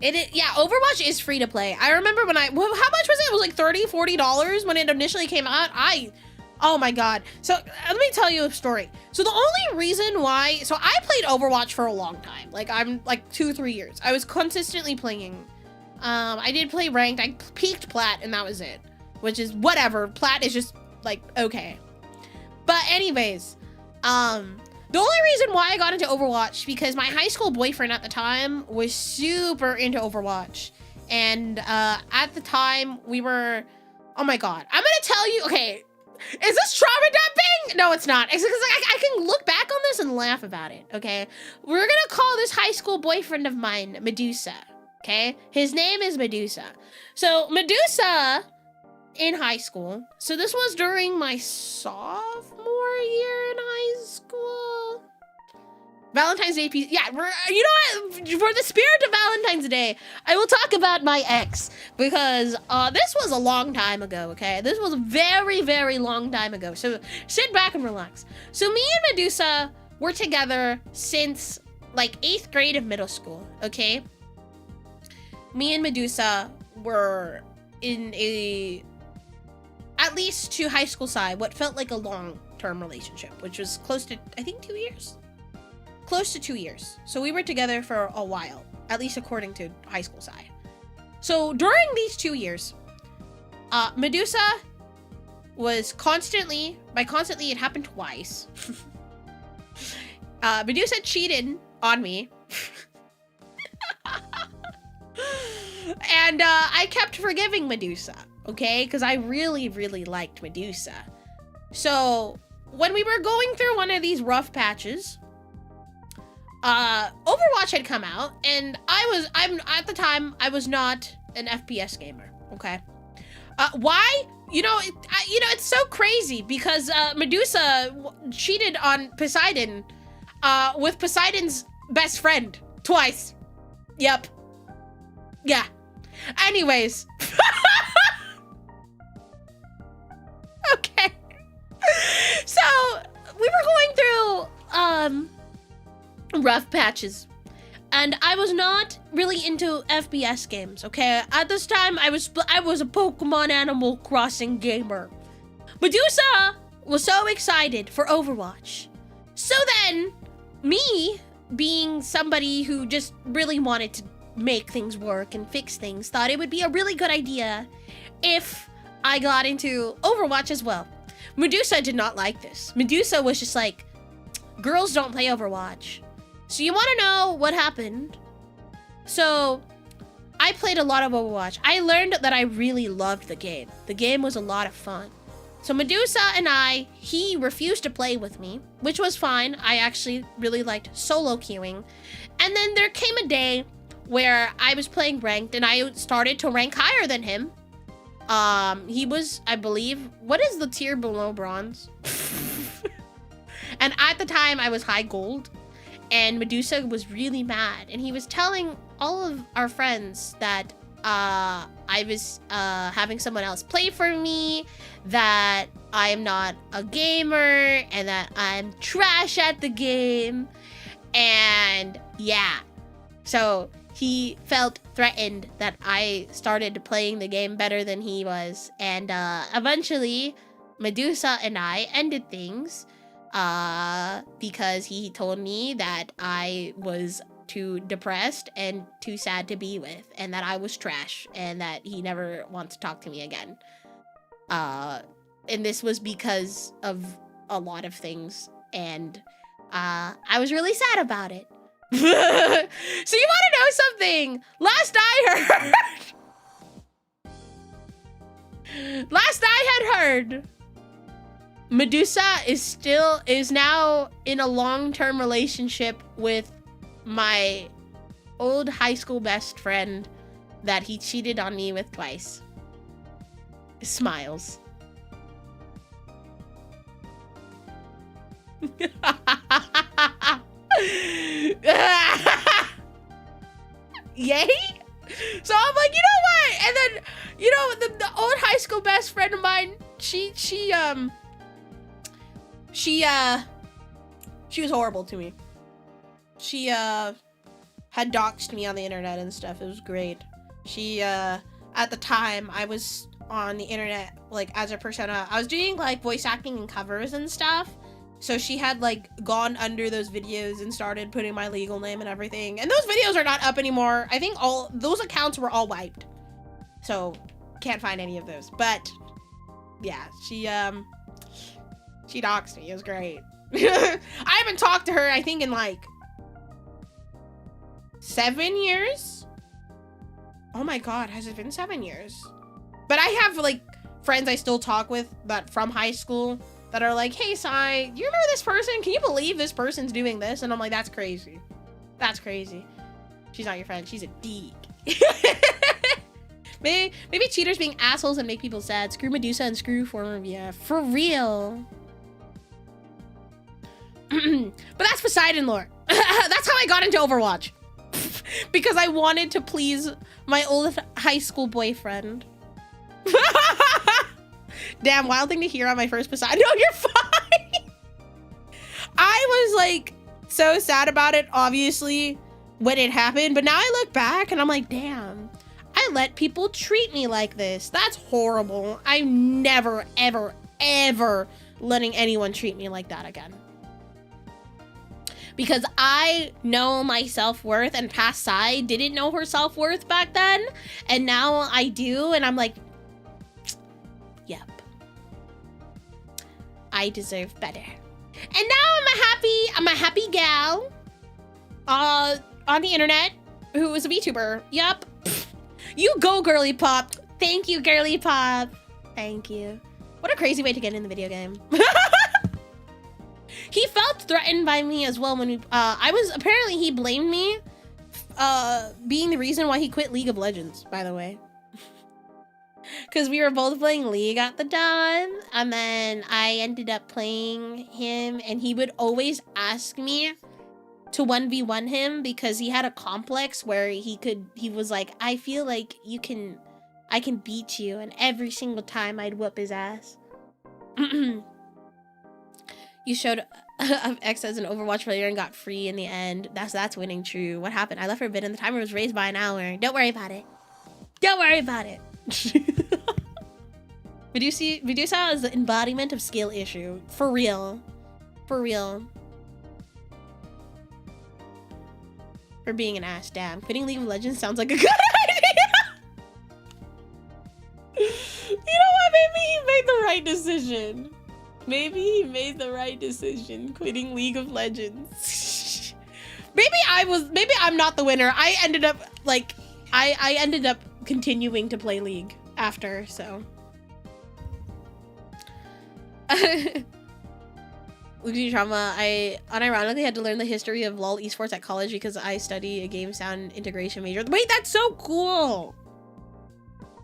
Yeah, Overwatch is free to play. I remember when how much was it? It was like $30, $40 when it initially came out. Oh my God. So let me tell you a story. So the only reason why, so I played Overwatch for a long time. Like I'm like 2-3 years. I was consistently playing. I did play ranked. I peaked plat and that was it, which is whatever. Plat is just like, okay. But anyways, the only reason why I got into Overwatch, because my high school boyfriend at the time was super into Overwatch. And at the time we were, oh my God, I'm gonna tell you, okay, is this trauma dumping? No, it's not. It's because I can look back on this and laugh about it, okay? We're gonna call this high school boyfriend of mine Medusa, okay? His name is Medusa. So Medusa in high school, so this was during my sophomore year in high school. Valentine's Day, yeah, you know what? For the spirit of Valentine's Day, I will talk about my ex, because this was a long time ago, okay? This was a very, very long time ago, so sit back and relax. So me and Medusa were together since like 8th grade of middle school, okay? Me and Medusa were in at least to high school side, what felt like a long-term relationship, which was close to, I think, 2 years? Close to 2 years. So we were together for a while, at least according to high school side. So during these 2 years, Medusa was constantly, by constantly it happened twice. Medusa cheated on me. And I kept forgiving Medusa, okay? Because I really, really liked Medusa. So when we were going through one of these rough patches, Overwatch had come out, and at the time, I was not an FPS gamer, okay? Why? You know, it's so crazy, because Medusa cheated on Poseidon with Poseidon's best friend twice. Yep. Yeah. Anyways. Okay. So, we were going through, rough patches, and I was not really into FPS games, okay? At this time, I was a Pokemon Animal Crossing gamer. Medusa was so excited for Overwatch. So then, me, being somebody who just really wanted to make things work and fix things, thought it would be a really good idea if I got into Overwatch as well. Medusa did not like this. Medusa was just like, girls don't play Overwatch. So you want to know what happened? So I played a lot of Overwatch. I learned that I really loved the game. The game was a lot of fun. So Medusa and he refused to play with me, which was fine. I actually really liked solo queuing. And then there came a day where I was playing ranked and I started to rank higher than him. He was, I believe, what is the tier below bronze? And at the time I was high gold. And Medusa was really mad, and he was telling all of our friends that I was having someone else play for me, that I'm not a gamer, and that I'm trash at the game, and yeah. So he felt threatened that I started playing the game better than he was, and eventually Medusa and I ended things. Because he told me that I was too depressed and too sad to be with, and that I was trash, and that he never wants to talk to me again. And this was because of a lot of things. And I was really sad about it. So you want to know something? Last I had heard, Medusa is now in a long-term relationship with my old high school best friend that he cheated on me with twice. Smiles. Yay? So I'm like, you know what? And then, you know, the old high school best friend of mine, she was horrible to me. She had doxed me on the internet and stuff. It was great. She at the time I was on the internet like as a persona. I was doing like voice acting and covers and stuff. So she had like gone under those videos and started putting my legal name and everything. And those videos are not up anymore. I think all those accounts were all wiped. So can't find any of those. But yeah, she doxed me. It was great. I haven't talked to her, I think, in like 7 years. Oh my god, has it been 7 years? But I have like friends I still talk with that from high school that are like, hey, Sai, do you remember this person? Can you believe this person's doing this? And I'm like, that's crazy. That's crazy. She's not your friend. She's a D. maybe cheaters being assholes and make people sad. Screw Medusa and screw Former. Yeah, for real. But that's Poseidon lore. That's how I got into Overwatch. Because I wanted to please my old high school boyfriend. Damn, wild thing to hear on my first Poseidon. No, you're fine. I was like so sad about it, obviously, when it happened. But now I look back and I'm like, damn, I let people treat me like this. That's horrible. I'm never, ever, ever letting anyone treat me like that again. Because I know my self-worth, and past Sai didn't know her self-worth back then. And now I do, and I'm like, yep. I deserve better. And now I'm a happy gal on the internet who is a VTuber. Yup. You go, girly pop. Thank you, girly pop. Thank you. What a crazy way to get in the video game. He felt threatened by me as well when we apparently he blamed me being the reason why he quit League of Legends, by the way. Because we were both playing League at the time, and then I ended up playing him, and he would always ask me to 1v1 him because he had a complex where he was like, I feel like I can beat you, and every single time I'd whoop his ass. You showed X as an Overwatch player and got free in the end. That's winning, true. What happened? I left for a bit and the timer was raised by an hour. Don't worry about it. Don't worry about it. Medusa is the embodiment of skill issue. For real. For real. For being an ass, damn. Quitting League of Legends sounds like a good idea. You know what? Maybe he made the right decision. Maybe he made the right decision quitting League of Legends. Maybe I'm not the winner. I ended up like I ended up continuing to play League after, so. Luigi Trauma, I unironically had to learn the history of LOL esports at college because I study a game sound integration major. Wait, that's so cool.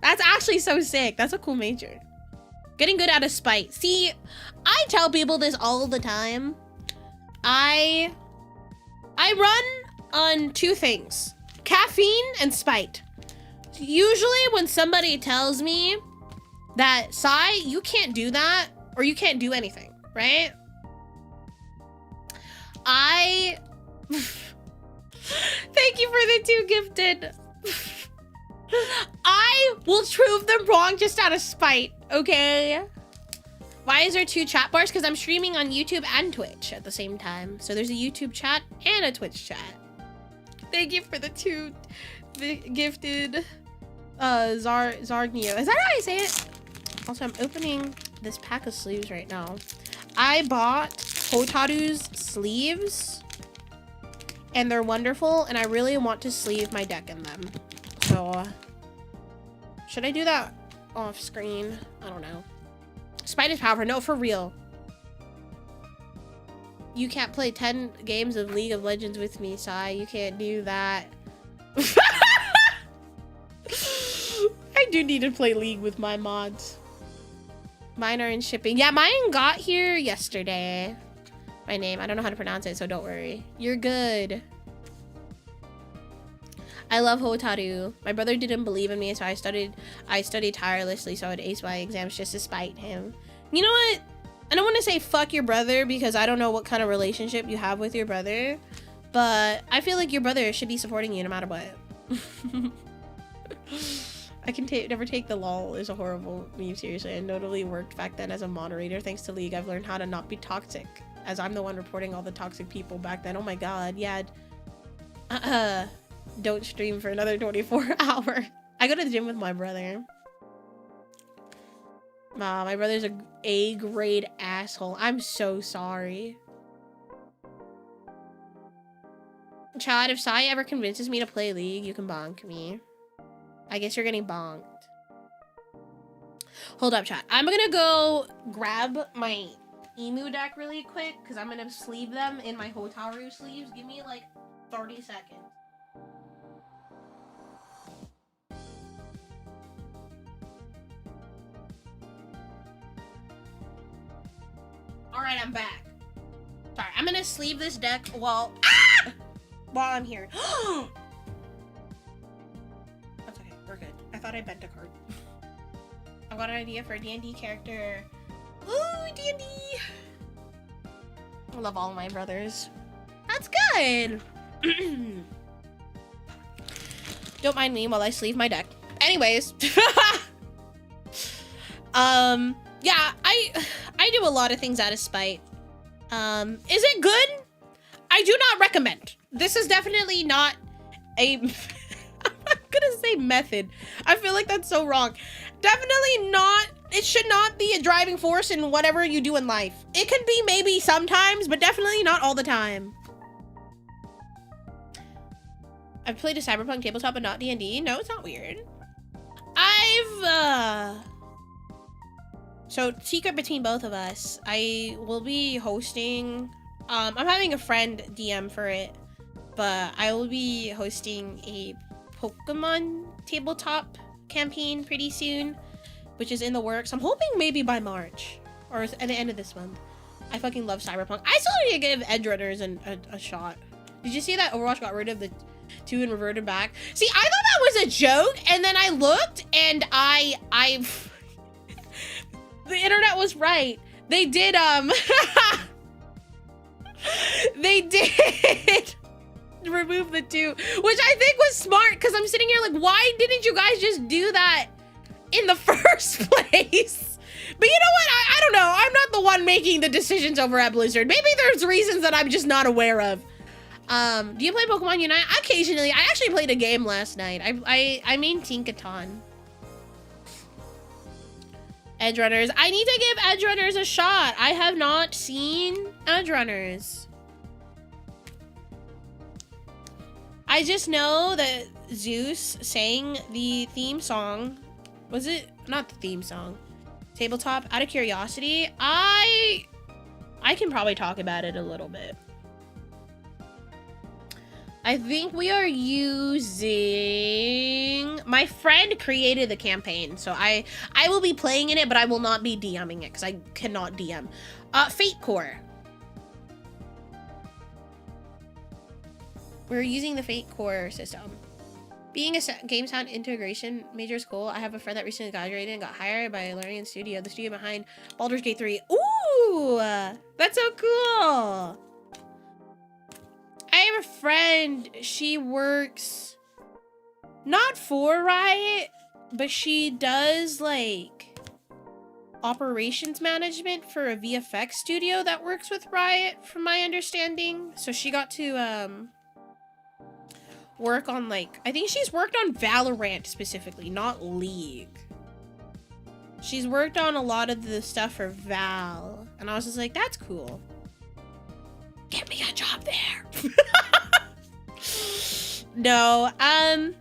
That's actually so sick. That's a cool major. Getting good out of spite. See, I tell people this all the time. I run on two things. Caffeine and spite. Usually when somebody tells me that, Sai, you can't do that, or you can't do anything, right? Thank you for the 2 gifted. I will prove them wrong just out of spite, okay? Why is there 2 chat bars? Because I'm streaming on YouTube and Twitch at the same time. So there's a YouTube chat and a Twitch chat. Thank you for the 2 gifted Zargnio. Is that how I say it? Also, I'm opening this pack of sleeves right now. I bought Hotaru's sleeves. And they're wonderful, and I really want to sleeve my deck in them. So, should I do that off screen? I don't know. Spite is powerful. No, for real. You can't play 10 games of League of Legends with me, Sai. You can't do that. I do need to play League with my mods. Mine are in shipping. Yeah, mine got here yesterday. My name. I don't know how to pronounce it, so don't worry. You're good. I love Hotaru. My brother didn't believe in me, so I studied tirelessly so I'd ace my exams just to spite him. You know what? I don't want to say fuck your brother because I don't know what kind of relationship you have with your brother, but I feel like your brother should be supporting you no matter what. I can never take the lol is a horrible meme seriously. I notably worked back then as a moderator. Thanks to League, I've learned how to not be toxic, as I'm the one reporting all the toxic people back then. Oh my god, yeah. Don't stream for another 24 hours. I go to the gym with my brother. My brother's a A-grade asshole. I'm so sorry. Chad, if Sai ever convinces me to play League, you can bonk me. I guess you're getting bonked. Hold up, chat. I'm gonna go grab my emu deck really quick because I'm gonna sleeve them in my Hotaru sleeves. Give me like 30 seconds. Alright, I'm back. Sorry, I'm gonna sleeve this deck while I'm here. That's okay, we're good. I thought I bent a card. I've got an idea for a D&D character. Ooh, D&D! I love all my brothers. That's good! Don't mind me while I sleeve my deck. Anyways. Yeah, I do a lot of things out of spite. Is it good? I do not recommend. This is definitely not a I'm gonna say method. I feel like that's so wrong. Definitely not. It should not be a driving force in whatever you do in life. It can be maybe sometimes, but definitely not all the time. I've played a Cyberpunk tabletop but not D&D. No, it's not weird. So, secret between both of us, I will be hosting, I'm having a friend DM for it, but I will be hosting a Pokemon tabletop campaign pretty soon, which is in the works. I'm hoping maybe by March, or at the end of this month. I fucking love Cyberpunk. I still need to give Edgerunners a shot. Did you see that Overwatch got rid of the 2 and reverted back? See, I thought that was a joke, and then I looked, and the internet was right. They did, they did remove the 2, which I think was smart, because I'm sitting here like, why didn't you guys just do that in the first place? But you know what? I don't know. I'm not the one making the decisions over at Blizzard. Maybe there's reasons that I'm just not aware of. Do you play Pokemon Unite? Occasionally. I actually played a game last night. I main Tinkaton. Edgerunners. I need to give Edgerunners a shot. I have not seen Edgerunners. I just know that Zeus sang the theme song. Was it? Not the theme song. Tabletop. Out of curiosity, I can probably talk about it a little bit. I think we are using... My friend created the campaign, so I will be playing in it, but I will not be DMing it, because I cannot DM. Fate Core. We're using the Fate Core system. Being a game sound integration major is cool. I have a friend that recently graduated and got hired by Larian Studio, the studio behind Baldur's Gate 3. Ooh! That's so cool! I have a friend, she works not for Riot, but she does like operations management for a VFX studio that works with Riot, from my understanding. So she got to work on like, I think she's worked on Valorant specifically, not League. She's worked on a lot of the stuff for Val, and I was just like, that's cool. Get me a job there. No, I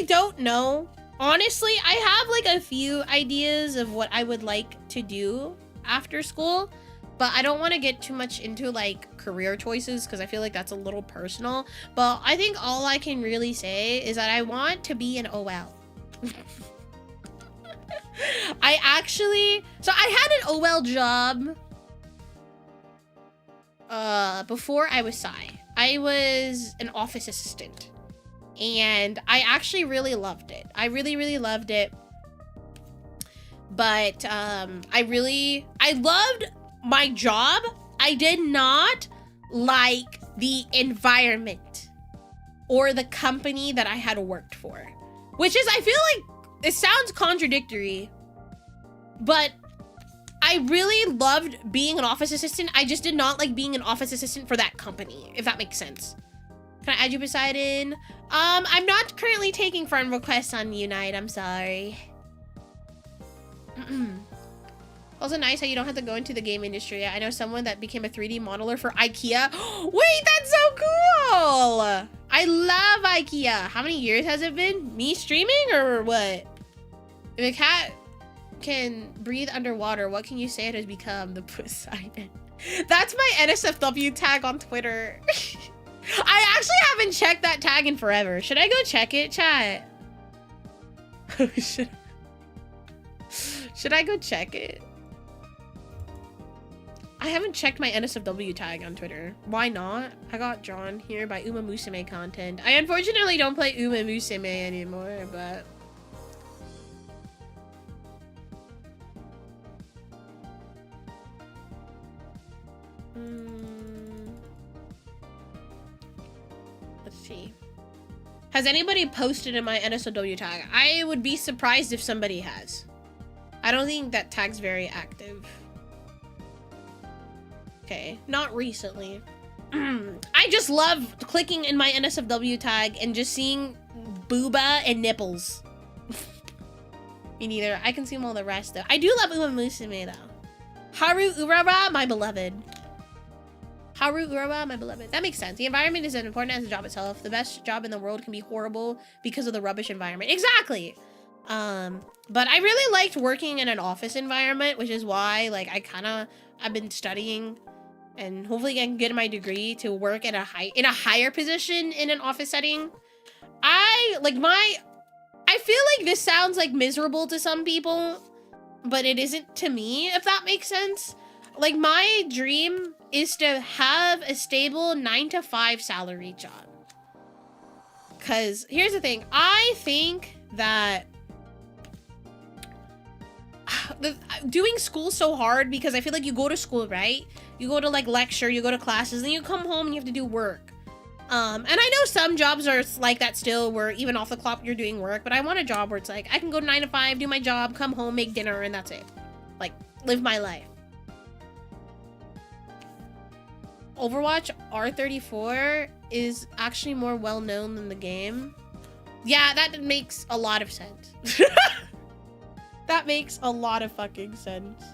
don't know. Honestly, I have like a few ideas of what I would like to do after school, but I don't want to get too much into like career choices because I feel like that's a little personal. But I think all I can really say is that I want to be an OL. I had an OL job before I was Psy. I was an office assistant and I actually really loved it. I really loved it. But I loved my job. I did not like the environment or the company that I had worked for, which is, I feel like it sounds contradictory, but I really loved being an office assistant. I just did not like being an office assistant for that company, if that makes sense. Can I add you, Poseidon? I'm not currently taking friend requests on Unite. I'm sorry. Also nice how you don't have to go into the game industry. I know someone that became a 3D modeler for IKEA. Wait, that's so cool! I love IKEA. How many years has it been? Me streaming or what? If a cat can breathe underwater, what can you say it has become? The Poseidon. That's my NSFW tag on Twitter. I actually haven't checked that tag in forever. Should I go check it, chat? Should I go check it? I haven't checked my NSFW tag on Twitter. Why not? I got drawn here by Uma Musume content. I unfortunately don't play Uma Musume anymore, but... Let's see. Has anybody posted in my NSFW tag? I would be surprised if somebody has. I don't think that tag's very active. Okay, not recently. I just love clicking in my NSFW tag and just seeing booba and nipples. Me neither. I consume all the rest though. I do love Uma Musume though. Haru Urara, my beloved. Haru Urara, my beloved. That makes sense. The environment is as important as the job itself. The best job in the world can be horrible because of the rubbish environment. Exactly. But I really liked working in an office environment, which is why like I've been studying and hopefully I can get my degree to work at in a higher position in an office setting. I feel like this sounds like miserable to some people, but it isn't to me, if that makes sense. Like my dream is to have a stable 9-to-5 salary job. Cause here's the thing, I think that doing school so hard because I feel like you go to school, right? You go to like lecture, you go to classes, then you come home and you have to do work. And I know some jobs are like that still, where even off the clock you're doing work, but I want a job where it's like I can go 9 to 5, do my job, come home, make dinner, and that's it. Like, live my life. Overwatch R34 is actually more well known than the game. Yeah, that makes a lot of sense. That makes a lot of fucking sense.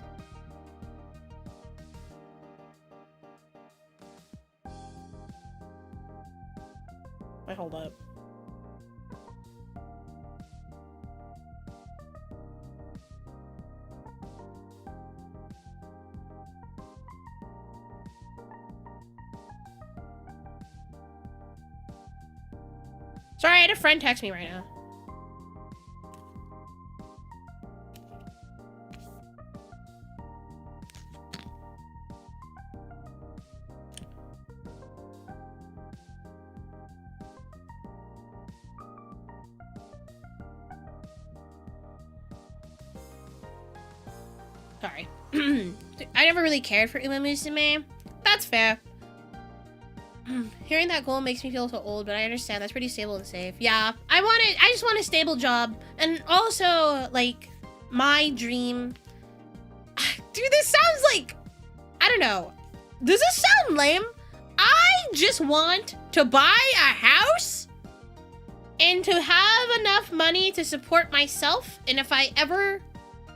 Wait, hold up. Sorry, I had a friend text me right now. Sorry. I never really cared for Uma Musume. That's fair. Hearing that goal makes me feel so old, but I understand that's pretty stable and safe. Yeah, I just want a stable job. And also, like, my dream... Dude, this sounds like... I don't know. Does this sound lame? I just want to buy a house and to have enough money to support myself, and if I ever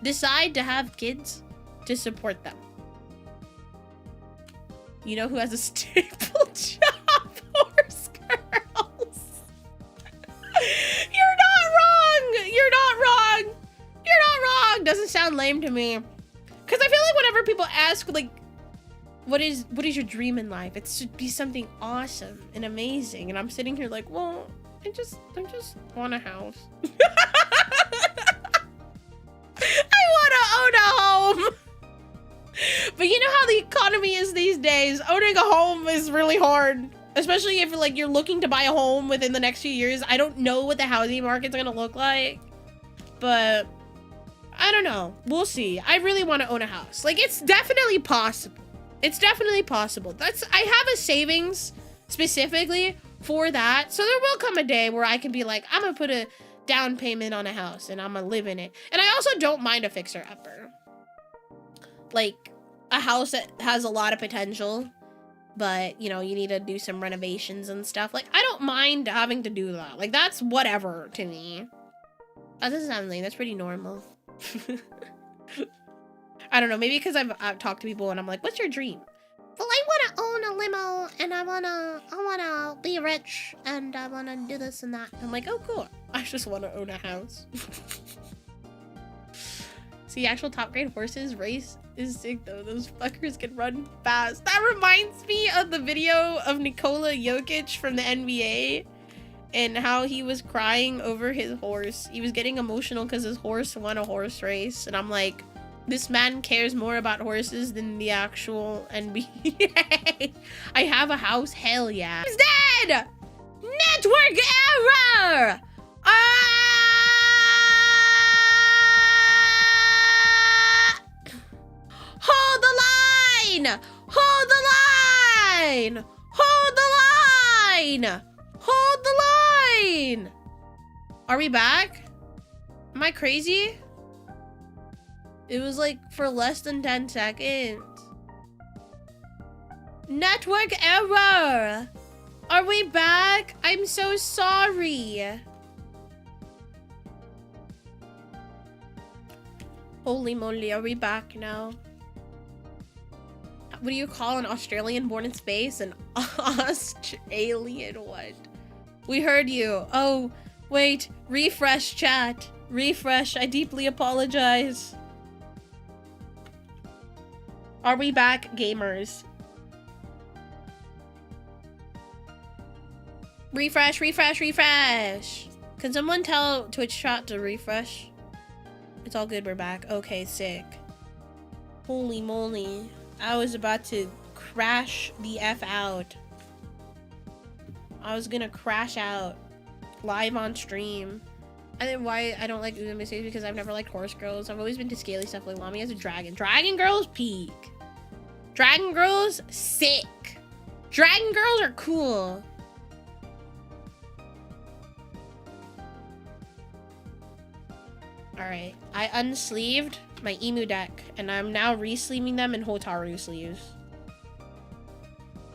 decide to have kids, to support them. You know who has a stable job? Horse girls. You're not wrong. You're not wrong. You're not wrong. Doesn't sound lame to me. Because I feel like whenever people ask, like, what is your dream in life? It should be something awesome and amazing. And I'm sitting here like, well, I just want a house. I want to own a home. But you know how the economy is these days. Owning a home is really hard. Especially if like you're looking to buy a home within the next few years. I don't know what the housing market's gonna look like. But I don't know. We'll see. I really want to own a house. Like, it's definitely possible. It's definitely possible. I have a savings specifically for that. So there will come a day where I can be like, I'm gonna put a down payment on a house and I'm gonna live in it. And I also don't mind a fixer-upper. Like, a house that has a lot of potential, but, you know, you need to do some renovations and stuff. Like, I don't mind having to do that. Like, that's whatever to me. That doesn't sound lame. That's pretty normal. I don't know, maybe because I've talked to people and I'm like, what's your dream? Well, I want to own a limo and I wanna be rich and I wanna do this and that. I'm like, oh cool, I just want to own a house. See, actual top grade horses race is sick though. Those fuckers can run fast. That reminds me of the video of Nikola Jokic from the NBA and how he was crying over his horse. He was getting emotional because his horse won a horse race. And I'm like, this man cares more about horses than the actual NBA. I have a house, hell yeah. He's dead! Network error! Hold the line! Hold the line! Hold the line! Hold the line! Are we back? Am I crazy? It was like for less than 10 seconds. Network error! Are we back? I'm so sorry. Holy moly, are we back now? What do you call an Australian born in space? An Australian what? We heard you. Oh, wait. Refresh chat. Refresh. I deeply apologize. Are we back, gamers? Refresh, refresh, refresh. Can someone tell Twitch chat to refresh? It's all good, we're back. Okay, sick. Holy moly. I was about to crash the F out. I was gonna crash out live on stream. I think why I don't like Uzume is because I've never liked horse girls. I've always been to scaly stuff. Like Mommy has a dragon. Dragon girls peak. Dragon girls sick. Dragon girls are cool. Alright, I unsleeved my emu deck and I'm now re-sleeving them in Hotaru sleeves.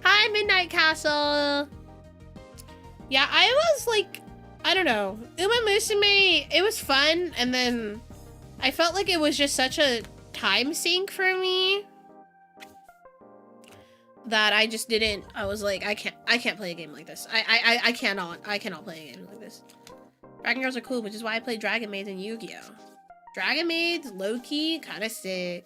Hi, Midnight Castle! Yeah, I was like, I don't know. Uma Musume, it was fun, and then I felt like it was just such a time sink for me that I just didn't. I was like, I can't play a game like this. I cannot play a game like this. Dragon girls are cool, which is why I play Dragon Maids and Yu-Gi-Oh! Dragon Maids, low-key, kind of sick.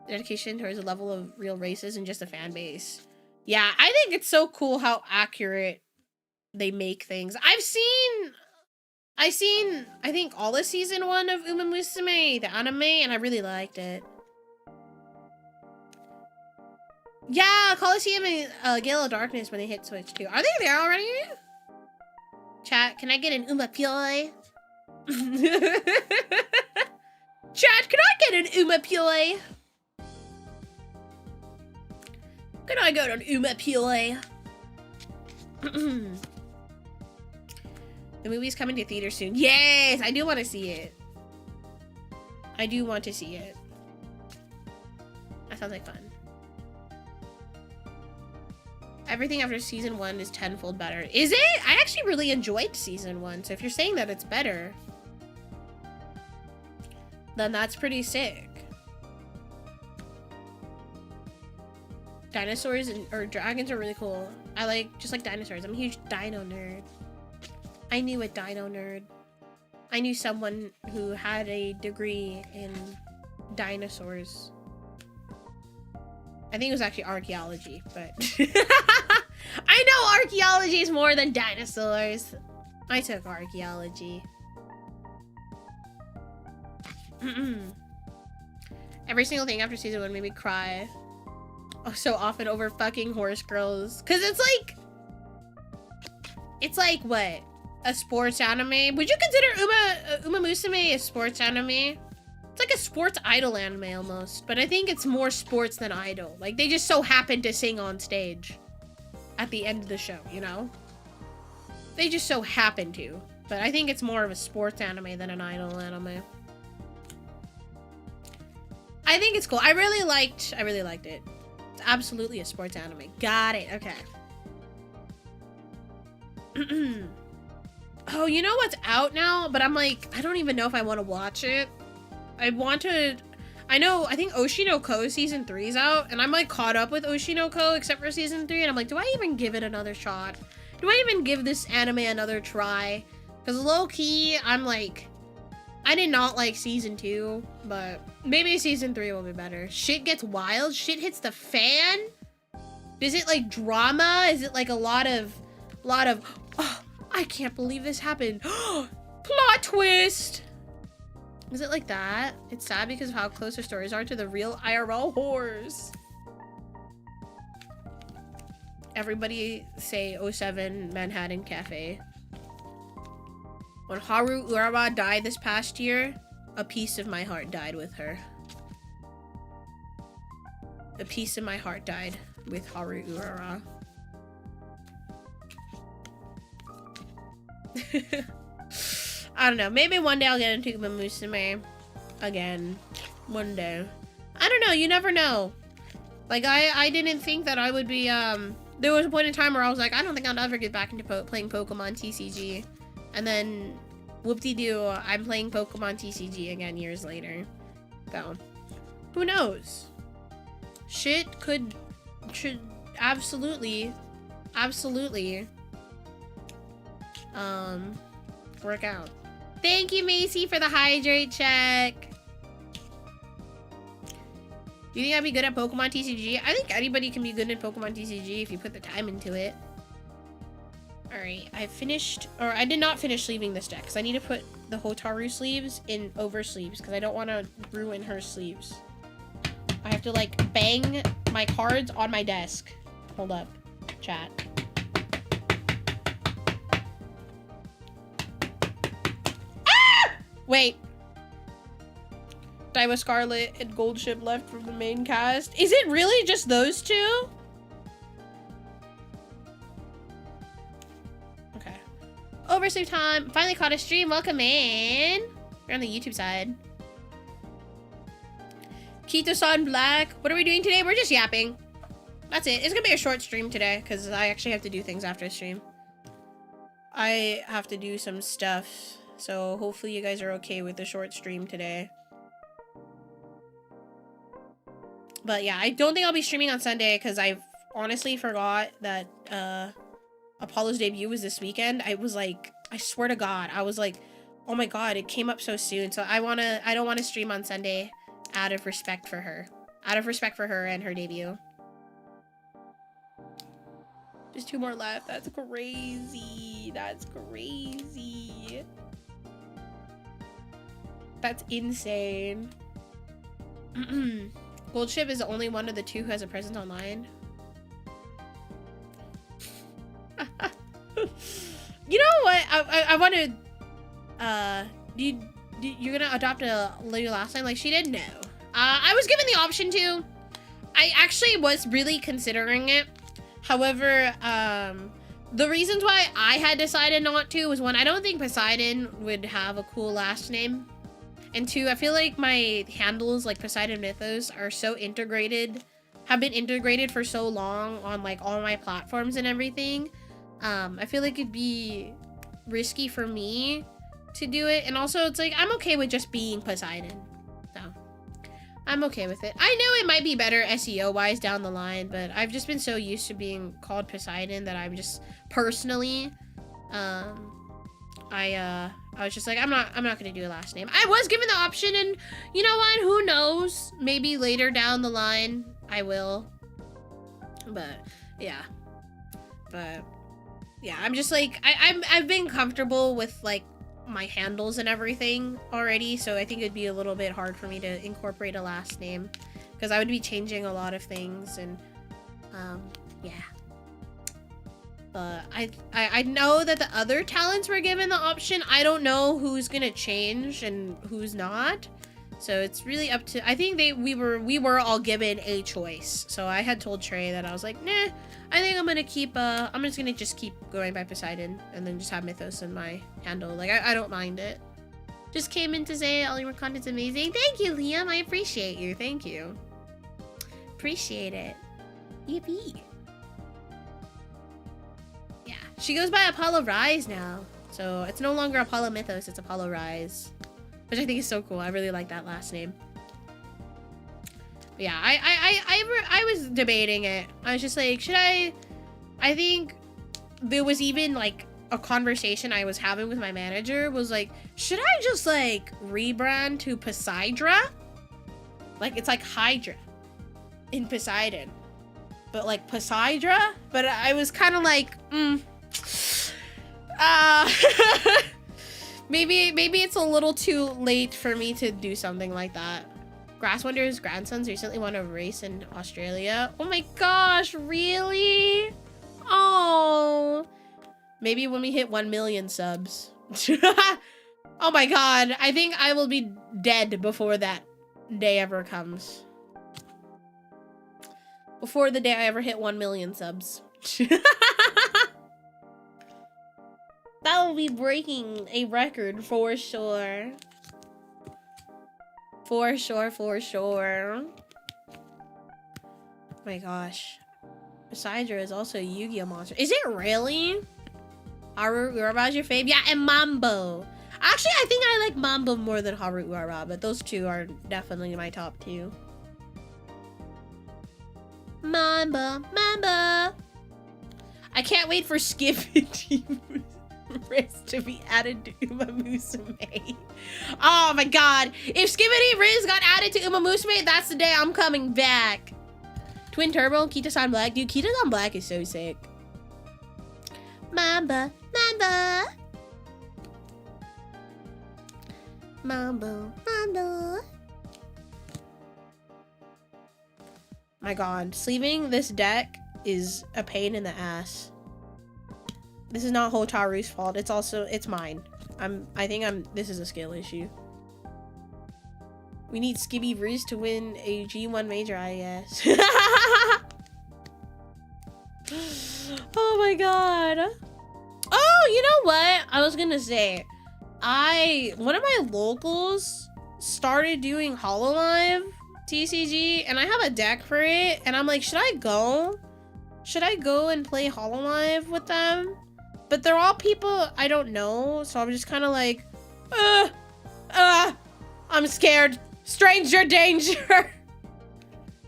Dedication towards a level of real races and just a fan base. Yeah, I think it's so cool how accurate they make things. I've seen, I think all of season 1 of Uma Musume, the anime, and I really liked it. Yeah, Coliseum and Gale of Darkness when they hit Switch too. Are they there already? Chat, can I get an Uma Pyoy? Chat, can I get an Uma Pyoy? Can I get an Uma Pyoy? The movie's coming to theater soon. Yes, I do want to see it. I do want to see it. That sounds like fun. Everything after season 1 is tenfold better. Is it? I actually really enjoyed season 1. So if you're saying that it's better, then that's pretty sick. dinosaurs or dragons are really cool. I like just like dinosaurs. I'm a huge dino nerd. I knew a dino nerd. I knew someone who had a degree in dinosaurs. I think it was actually archaeology, but I know archaeology is more than dinosaurs. I took archaeology. Every single thing after season 1 made me cry. Oh, so often over fucking horse girls. Cause it's like what? A sports anime? Would you consider Uma Musume a sports anime? It's like a sports idol anime almost, but I think it's more sports than idol. Like they just so happen to sing on stage at the end of the show, you know? They just so happen to, but I think it's more of a sports anime than an idol anime. I think it's cool. I really liked it. It's absolutely a sports anime. Got it. Okay. Oh, you know what's out now? But I'm like, I don't even know if I want to watch it. I think Oshi no Ko season 3 is out, and I'm like caught up with Oshi no Ko except for season 3, and I'm like, do I even give it another shot? Do I even give this anime another try? Because low-key, I'm like, I did not like season 2, but maybe season 3 will be better. Shit gets wild. Shit hits the fan. Is it like drama? Is it like a lot of, oh, I can't believe this happened. Plot twist. Is it like that? It's sad because of how close her stories are to the real IRL whores. Everybody say 07 Manhattan Cafe. When Haru Urawa died this past year, a piece of my heart died with her. A piece of my heart died with Haru Urawa. I don't know. Maybe one day I'll get into Uma Musume again. One day. I don't know. You never know. Like, I didn't think that I would be, there was a point in time where I was like, I don't think I'll ever get back into playing Pokemon TCG. And then, whoop-de-doo, I'm playing Pokemon TCG again years later. So, who knows? Shit should absolutely, work out. Thank you, Macy, for the hydrate check. You think I'd be good at Pokemon TCG? I think anybody can be good at Pokemon TCG if you put the time into it. Alright, I did not finish sleeving this deck because I need to put the Hotaru sleeves in over sleeves because I don't want to ruin her sleeves. I have to like bang my cards on my desk. Hold up, chat. Ah! Wait. Diva Scarlet and Goldship left from the main cast. Is it really just those two? Okay. Oversleep time. Finally caught a stream. Welcome in. You're on the YouTube side. Kito-san Black. What are we doing today? We're just yapping. That's it. It's gonna be a short stream today because I actually have to do things after the stream. I have to do some stuff. So hopefully you guys are okay with the short stream today. But yeah, I don't think I'll be streaming on Sunday because I honestly forgot that Apollo's debut was this weekend. I was like, I swear to God, I was like, oh my God, it came up so soon. So I don't want to stream on Sunday out of respect for her. Out of respect for her and her debut. Just 2 more left. That's crazy. That's crazy. That's insane. Goldship is the only one of the 2 who has a presence online. You know what? I want to. You're gonna adopt a lady last time? Like, she didn't know. I was given the option to. I actually was really considering it. However, the reasons why I had decided not to was 1, I don't think Poseidon would have a cool last name. And 2, I feel like my handles, like Poseidon Mythos, are so integrated, have been integrated for so long on like all my platforms and everything. I feel like it'd be risky for me to do it. And also it's like, I'm okay with just being Poseidon. So I'm okay with it. I know it might be better SEO-wise down the line, but I've just been so used to being called Poseidon that I'm just personally, I was just like, I'm not gonna do a last name. I was given the option, and you know what? Who knows? Maybe later down the line I will. But yeah, I'm just like I've been comfortable with like my handles and everything already, so I think it'd be a little bit hard for me to incorporate a last name because I would be changing a lot of things, and yeah. But I know that the other talents were given the option. I don't know who's gonna change and who's not, so it's really up to, I think we were all given a choice. So I had told Trey that I was like, nah, I think I'm gonna keep I'm just gonna keep going by Poseidon and then just have Mythos in my handle. Like I don't mind it. Just came in to say all your content's amazing. Thank you, Liam. I appreciate you. Thank you. Appreciate it. Yippee. Yeah, she goes by Apollo Rise now. So it's no longer Apollo Mythos, it's Apollo Rise. Which I think is so cool. I really like that last name. But yeah, I was debating it. I was just like, should I think there was even like a conversation I was having with my manager was like, should I just like rebrand to Poseidra? Like it's like Hydra in Poseidon, but like Poseidra. But I was kind of like, maybe it's a little too late for me to do something like that. Grasswinder's grandsons recently won a race in Australia. Oh my gosh, really? Oh, maybe when we hit 1 million subs. Oh my god, I think I will be dead before that day ever comes. Before the day I ever hit 1 million subs. That will be breaking a record for sure. For sure, for sure. Oh my gosh. Poseidra is also a Yu-Gi-Oh monster. Is it really? Haru Uraba's your fave? Yeah, and Mambo. Actually, I think I like Mambo more than Haru Uraba, but those two are definitely my top two. Mambo, Mambo. I can't wait for Skibidi Riz to be added to Uma Musume. Oh my god. If Skibidi Riz got added to Uma Musume, that's the day I'm coming back. Twin Turbo, Kita-san Black. Dude, Kita-san Black is so sick. Mamba, Mamba. Mambo, Mambo. My god, sleeving this deck is a pain in the ass. This is not Hotaru's fault. It's mine. This is a skill issue. We need Skibby Riz to win a G1 major, I guess. Oh my god. Oh, you know what? I was gonna say, one of my locals started doing HoloLive TCG, and I have a deck for it, and I'm like, should I go and play HoloLive with them? But they're all people I don't know, so I'm just kind of like, I'm scared. Stranger danger.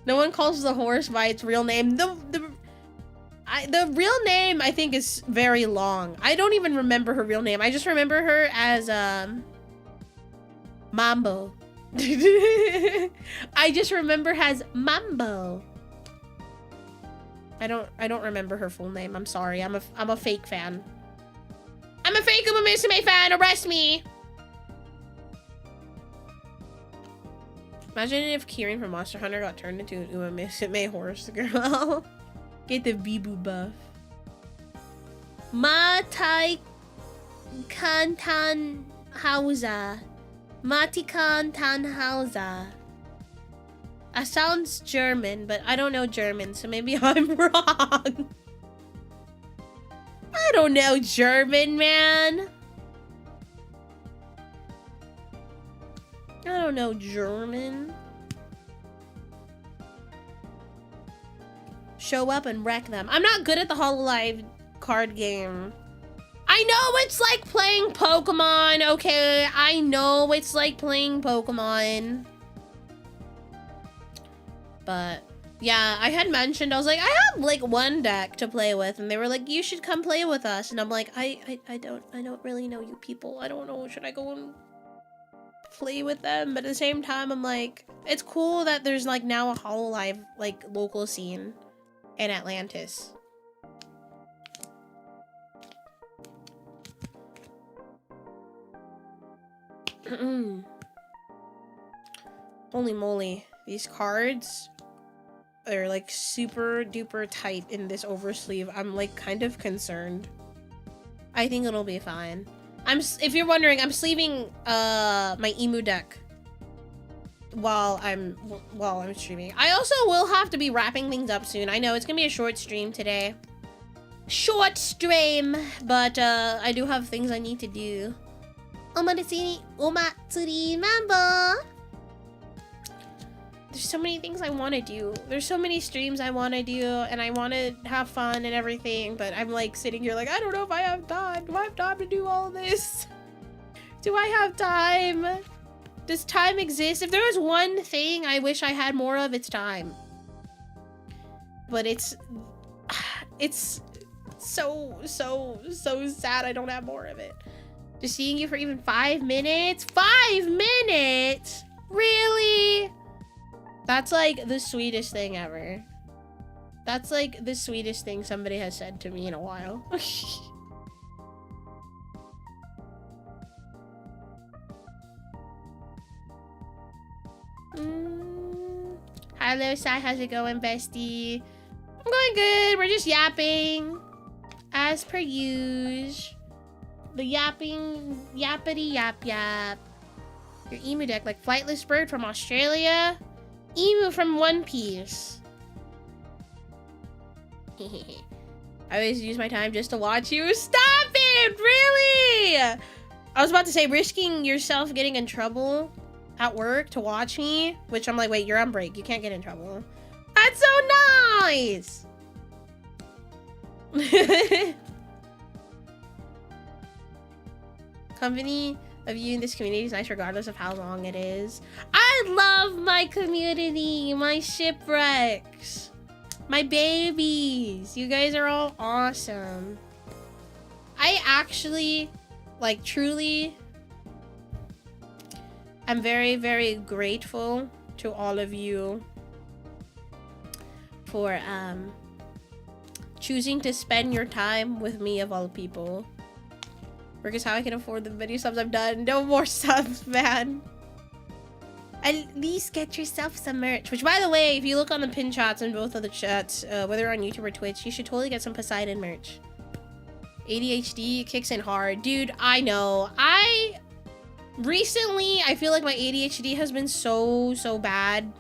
No one calls the horse by its real name. The real name I think is very long. I don't even remember her real name. I just remember her as Mambo. I just remember her as Mambo. I don't remember her full name. I'm sorry. I'm a fake fan. I'm a fake Uma Musume fan. Arrest me. Imagine if Kirin from Monster Hunter got turned into an Uma Musume horse girl. Get the Bibu buff. Matai Kantan Hausa. Matikan Tannhauser. That sounds German, but I don't know German, so maybe I'm wrong. I don't know German, man. I don't know German. Show up and wreck them. I'm not good at the HoloLive card game. I know it's like playing Pokemon, okay? I know it's like playing Pokemon. But yeah, I had mentioned, I was like, I have like one deck to play with, and they were like, you should come play with us. And I'm like, I don't really know you people. I don't know, should I go and play with them? But at the same time, I'm like, it's cool that there's like now a HoloLive like local scene in Atlantis. Holy moly, these cards are like super duper tight in this oversleeve. I'm like kind of concerned. I think it'll be fine. If you're wondering, I'm sleeving my emu deck while I'm streaming. I also will have to be wrapping things up soon. I know it's gonna be a short stream today. Short stream, but I do have things I need to do. Omatsuri member. There's so many things I want to do. There's so many streams I want to do, and I want to have fun and everything, but I'm like sitting here like, I don't know if I have time. Do I have time to do all this? Do I have time? Does time exist? If there was one thing I wish I had more of, it's time. But it's so sad I don't have more of it. Just seeing you for even 5 minutes? 5 minutes? Really? That's like the sweetest thing ever. That's like the sweetest thing somebody has said to me in a while. Hello, Sai. How's it going, bestie? I'm going good. We're just yapping. As per usual. The yapping, yappity yap yap. Your emu deck, like Flightless Bird from Australia. Emu from One Piece. I always use my time just to watch you. Stop it! Really? I was about to say, risking yourself getting in trouble at work to watch me, which I'm like, wait, you're on break. You can't get in trouble. That's so nice! Company of you in this community is nice regardless of how long it is. I love my community, my shipwrecks, my babies. You guys are all awesome. I actually, like, truly, I'm very, very grateful to all of you for choosing to spend your time with me, of all people. Work is how I can afford the video subs I've done. No more subs, man. At least get yourself some merch. Which, by the way, if you look on the pin shots in both of the chats, whether on YouTube or Twitch, you should totally get some Poseidon merch. ADHD kicks in hard. Dude, I know. Recently, I feel like my ADHD has been so bad.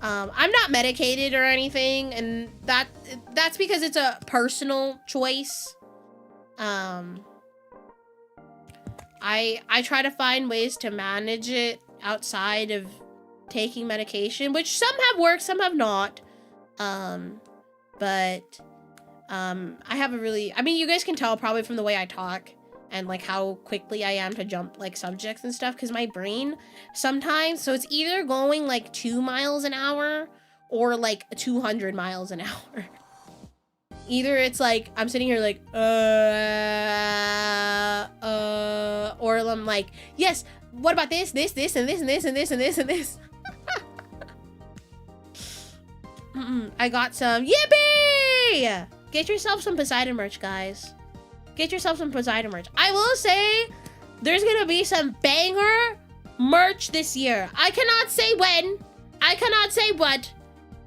I'm not medicated or anything, and that's because it's a personal choice. I try to find ways to manage it outside of taking medication, which some have worked, some have not. But I have a really, I mean, you guys can tell probably from the way I talk and like how quickly I am to jump like subjects and stuff, because my brain sometimes, so it's either going like 2 miles an hour or like 200 miles an hour. Either it's like, I'm sitting here like, or I'm like, yes, what about this, and this, and this, and this, and this, and this. I got some, yippee! Get yourself some Poseidon merch, guys. Get yourself some Poseidon merch. I will say, there's gonna be some banger merch this year. I cannot say when, I cannot say what.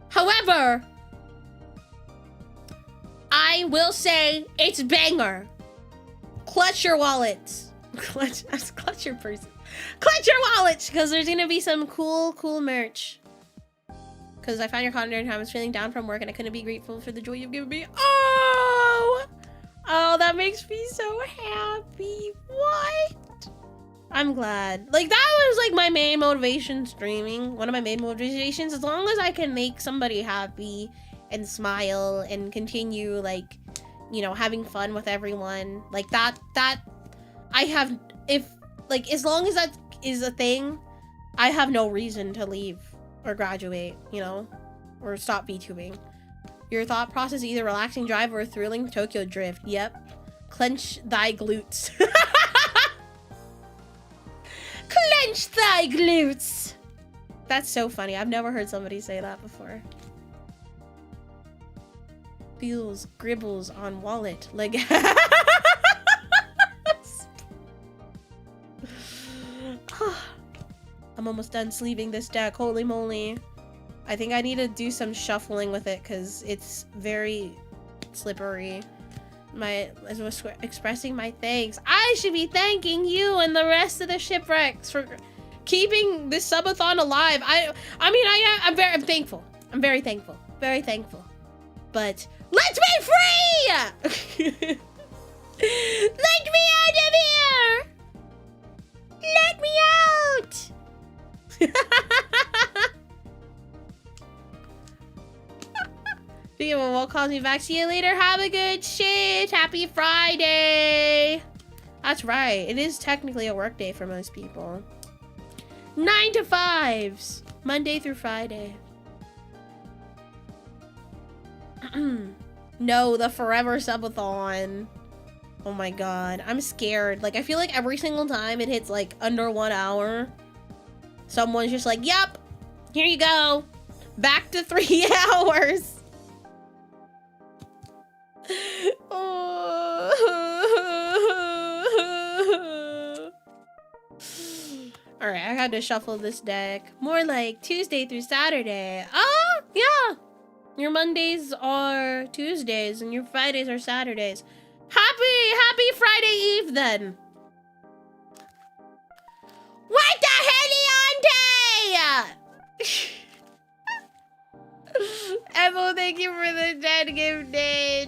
However, I will say it's banger. Clutch your wallets. Clutch your purses. Clutch your wallets, because there's gonna be some cool merch. Because I found your content during time I was feeling down from work, and I couldn't be grateful for the joy you've given me. Oh, that makes me so happy. What? I'm glad. Like, that was like my main motivation streaming. One of my main motivations. As long as I can make somebody happy and smile and continue, like, you know, having fun with everyone, like that I have, if like, as long as that is a thing, I have no reason to leave or graduate, you know. Or stop VTubing. Your thought process, either relaxing drive or a thrilling Tokyo drift. Yep. Clench thy glutes. Clench thy glutes. That's so funny. I've never heard somebody say that before. Feels gribbles on wallet. Like. I'm almost done sleeving this deck. Holy moly. I think I need to do some shuffling with it because it's very slippery. As I was expressing my thanks. I should be thanking you and the rest of the shipwrecks for keeping this subathon alive. I'm thankful. I'm very thankful. Very thankful. But let me free! Let me out of here! Let me out! Speaking of what calls me back, see you later. Have a good shit. Happy Friday. That's right. It is technically a work day for most people. 9 to 5s. Monday through Friday. No, the forever subathon. Oh my god. I'm scared. Like, I feel like every single time it hits like under 1 hour, someone's just like, yup, here you go. Back to 3 hours. Alright, I had to shuffle this deck. More like Tuesday through Saturday. Oh, yeah. Your Mondays are Tuesdays and your Fridays are Saturdays. Happy Friday Eve then. What the hell, Emma, thank you for the 10 gift day.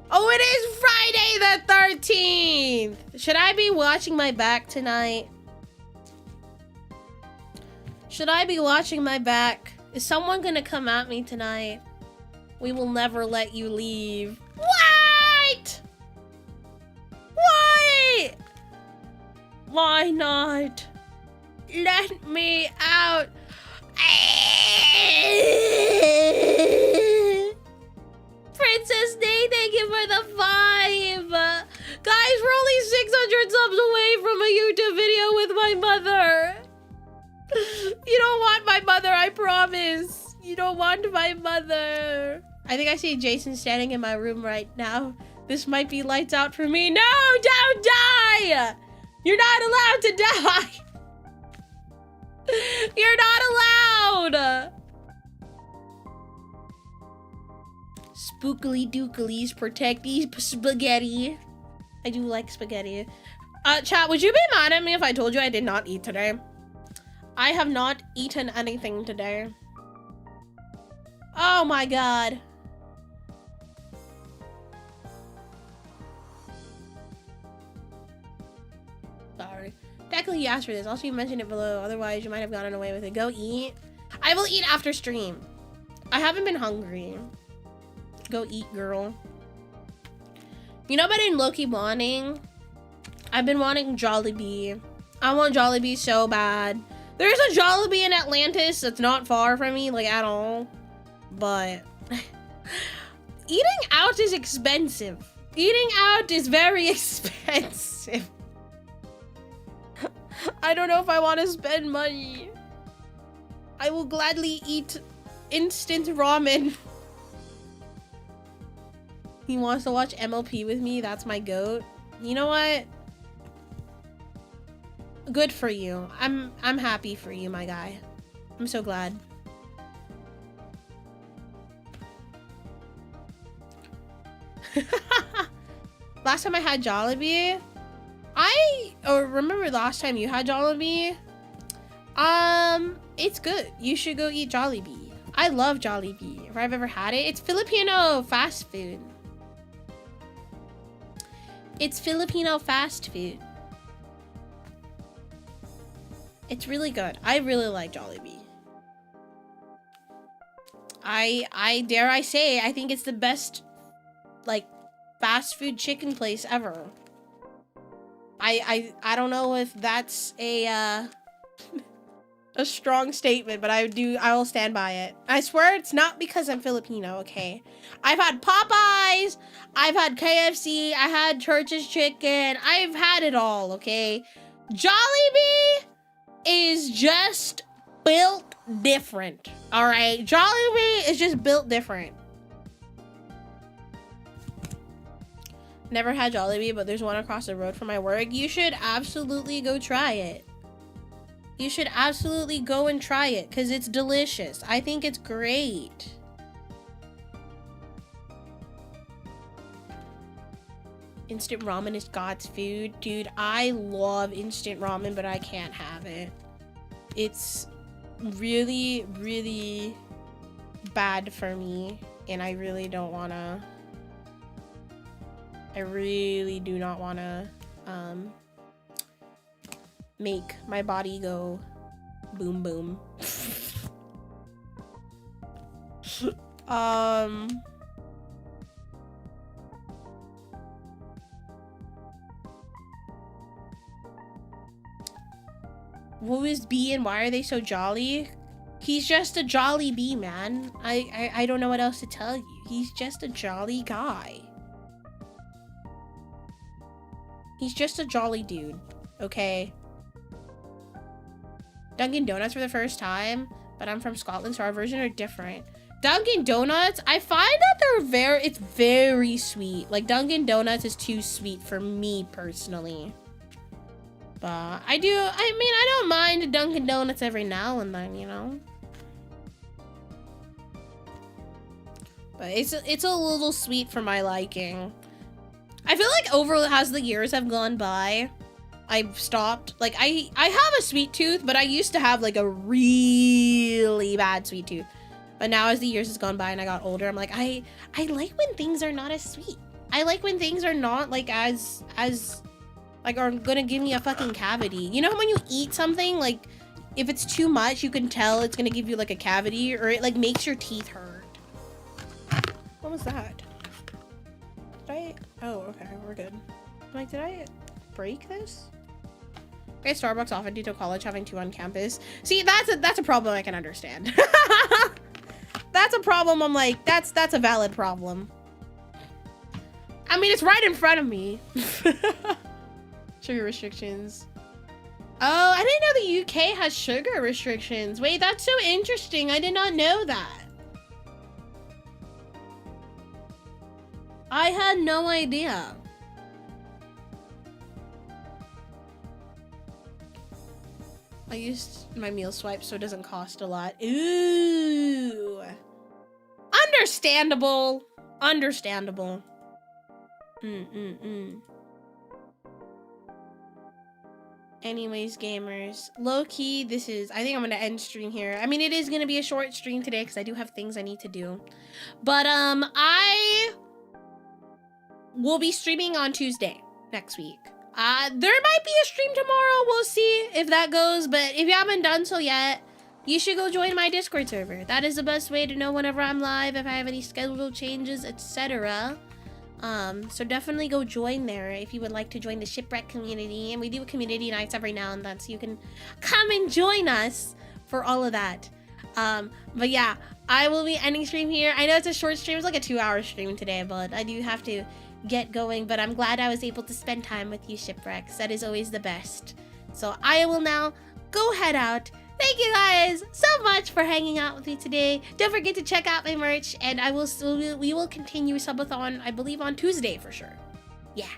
Oh, it is Friday the 13th. Should I be watching my back tonight? Should I be watching my back? Is someone gonna come at me tonight? We will never let you leave. What? Why? Why not? Let me out. Princess Day, thank you for the 5. Guys, we're only 600 subs away from a YouTube video with my mother. You don't want my mother, I promise. You don't want my mother. I think I see Jason standing in my room right now. This might be lights out for me. No, don't die! You're not allowed to die! You're not allowed! Spookily dookilies protect these spaghetti. I do like spaghetti. Chat, would you be mad at me if I told you I did not eat today? I have not eaten anything today. Oh my god. Sorry. Technically you asked for this. Also, you mentioned it below. Otherwise, you might have gotten away with it. Go eat. I will eat after stream. I haven't been hungry. Go eat, girl. You know what I've been low-key wanting? I've been wanting Jollibee. I want Jollibee so bad. There's a Jollibee in Atlantis that's not far from me, like, at all. But eating out is expensive. Eating out is very expensive. I don't know if I want to spend money. I will gladly eat instant ramen. He wants to watch MLP with me. That's my goat. You know what? Good for you. I'm happy for you, my guy. I'm so glad. Last time I had Jollibee, remember last time you had Jollibee? It's good. You should go eat Jollibee. I love Jollibee. If I've ever had it, it's Filipino fast food. It's Filipino fast food. It's really good. I really like Jollibee. I dare I say, I think it's the best, like, fast food chicken place ever. I don't know if that's a, a strong statement, but I will stand by it. I swear it's not because I'm Filipino, okay? I've had Popeyes, I've had KFC, I had Church's Chicken, I've had it all, okay? Jollibee is just built different, all right? Jollibee is just built different. Never had Jollibee, but there's one across the road from my work. You should absolutely go try it. You should absolutely go and try it because it's delicious. I think it's great. Instant ramen is God's food. Dude, I love instant ramen, but I can't have it. It's really, really bad for me, and I really don't want to. I really do not want to make my body go boom boom. Who is B and why are they so jolly? He's just a jolly bee, man. I don't know what else to tell you. He's just a jolly guy. He's just a jolly dude, okay? Dunkin' Donuts for the first time, but I'm from Scotland, so our version are different. Dunkin' Donuts, I find that it's very sweet. Like, Dunkin' Donuts is too sweet for me, personally. But I don't mind Dunkin' Donuts every now and then, you know? But it's a little sweet for my liking. I feel like as the years have gone by, I've stopped. Like, I have a sweet tooth, but I used to have, like, a really bad sweet tooth. But now as the years has gone by and I got older, I'm like, I like when things are not as sweet. I like when things are not, like, as like, are gonna give me a fucking cavity. You know when you eat something, like, if it's too much, you can tell it's gonna give you, like, a cavity, or it, like, makes your teeth hurt. What was that? Oh, okay, we're good. I'm like, did I break this? Okay, Starbucks often due to college having 2 on campus. See, that's a problem I can understand. That's a problem. I'm like, that's a valid problem. I mean, it's right in front of me. Sugar restrictions. Oh, I didn't know the UK has sugar restrictions. Wait, that's so interesting. I did not know that. I had no idea. I used my meal swipe so it doesn't cost a lot. Ooh. Understandable. Understandable. Anyways, gamers, low-key, I think I'm gonna end stream here. I mean, it is gonna be a short stream today because I do have things I need to do. But I will be streaming on Tuesday next week. There might be a stream tomorrow. We'll see if that goes. But if you haven't done so yet, you should go join my Discord server. That is the best way to know whenever I'm live, if I have any schedule changes, etc. So definitely go join there if you would like to join the shipwreck community. And we do community nights every now and then, so you can come and join us for all of that. But yeah, I will be ending stream here. I know it's a short stream. It's like a 2-hour stream today, but I do have to get going. But I'm glad I was able to spend time with you, shipwrecks. That is always the best. So I will now go head out. Thank you guys so much for hanging out with me today. Don't forget to check out my merch, and we will continue Subathon, I believe, on Tuesday for sure. Yeah.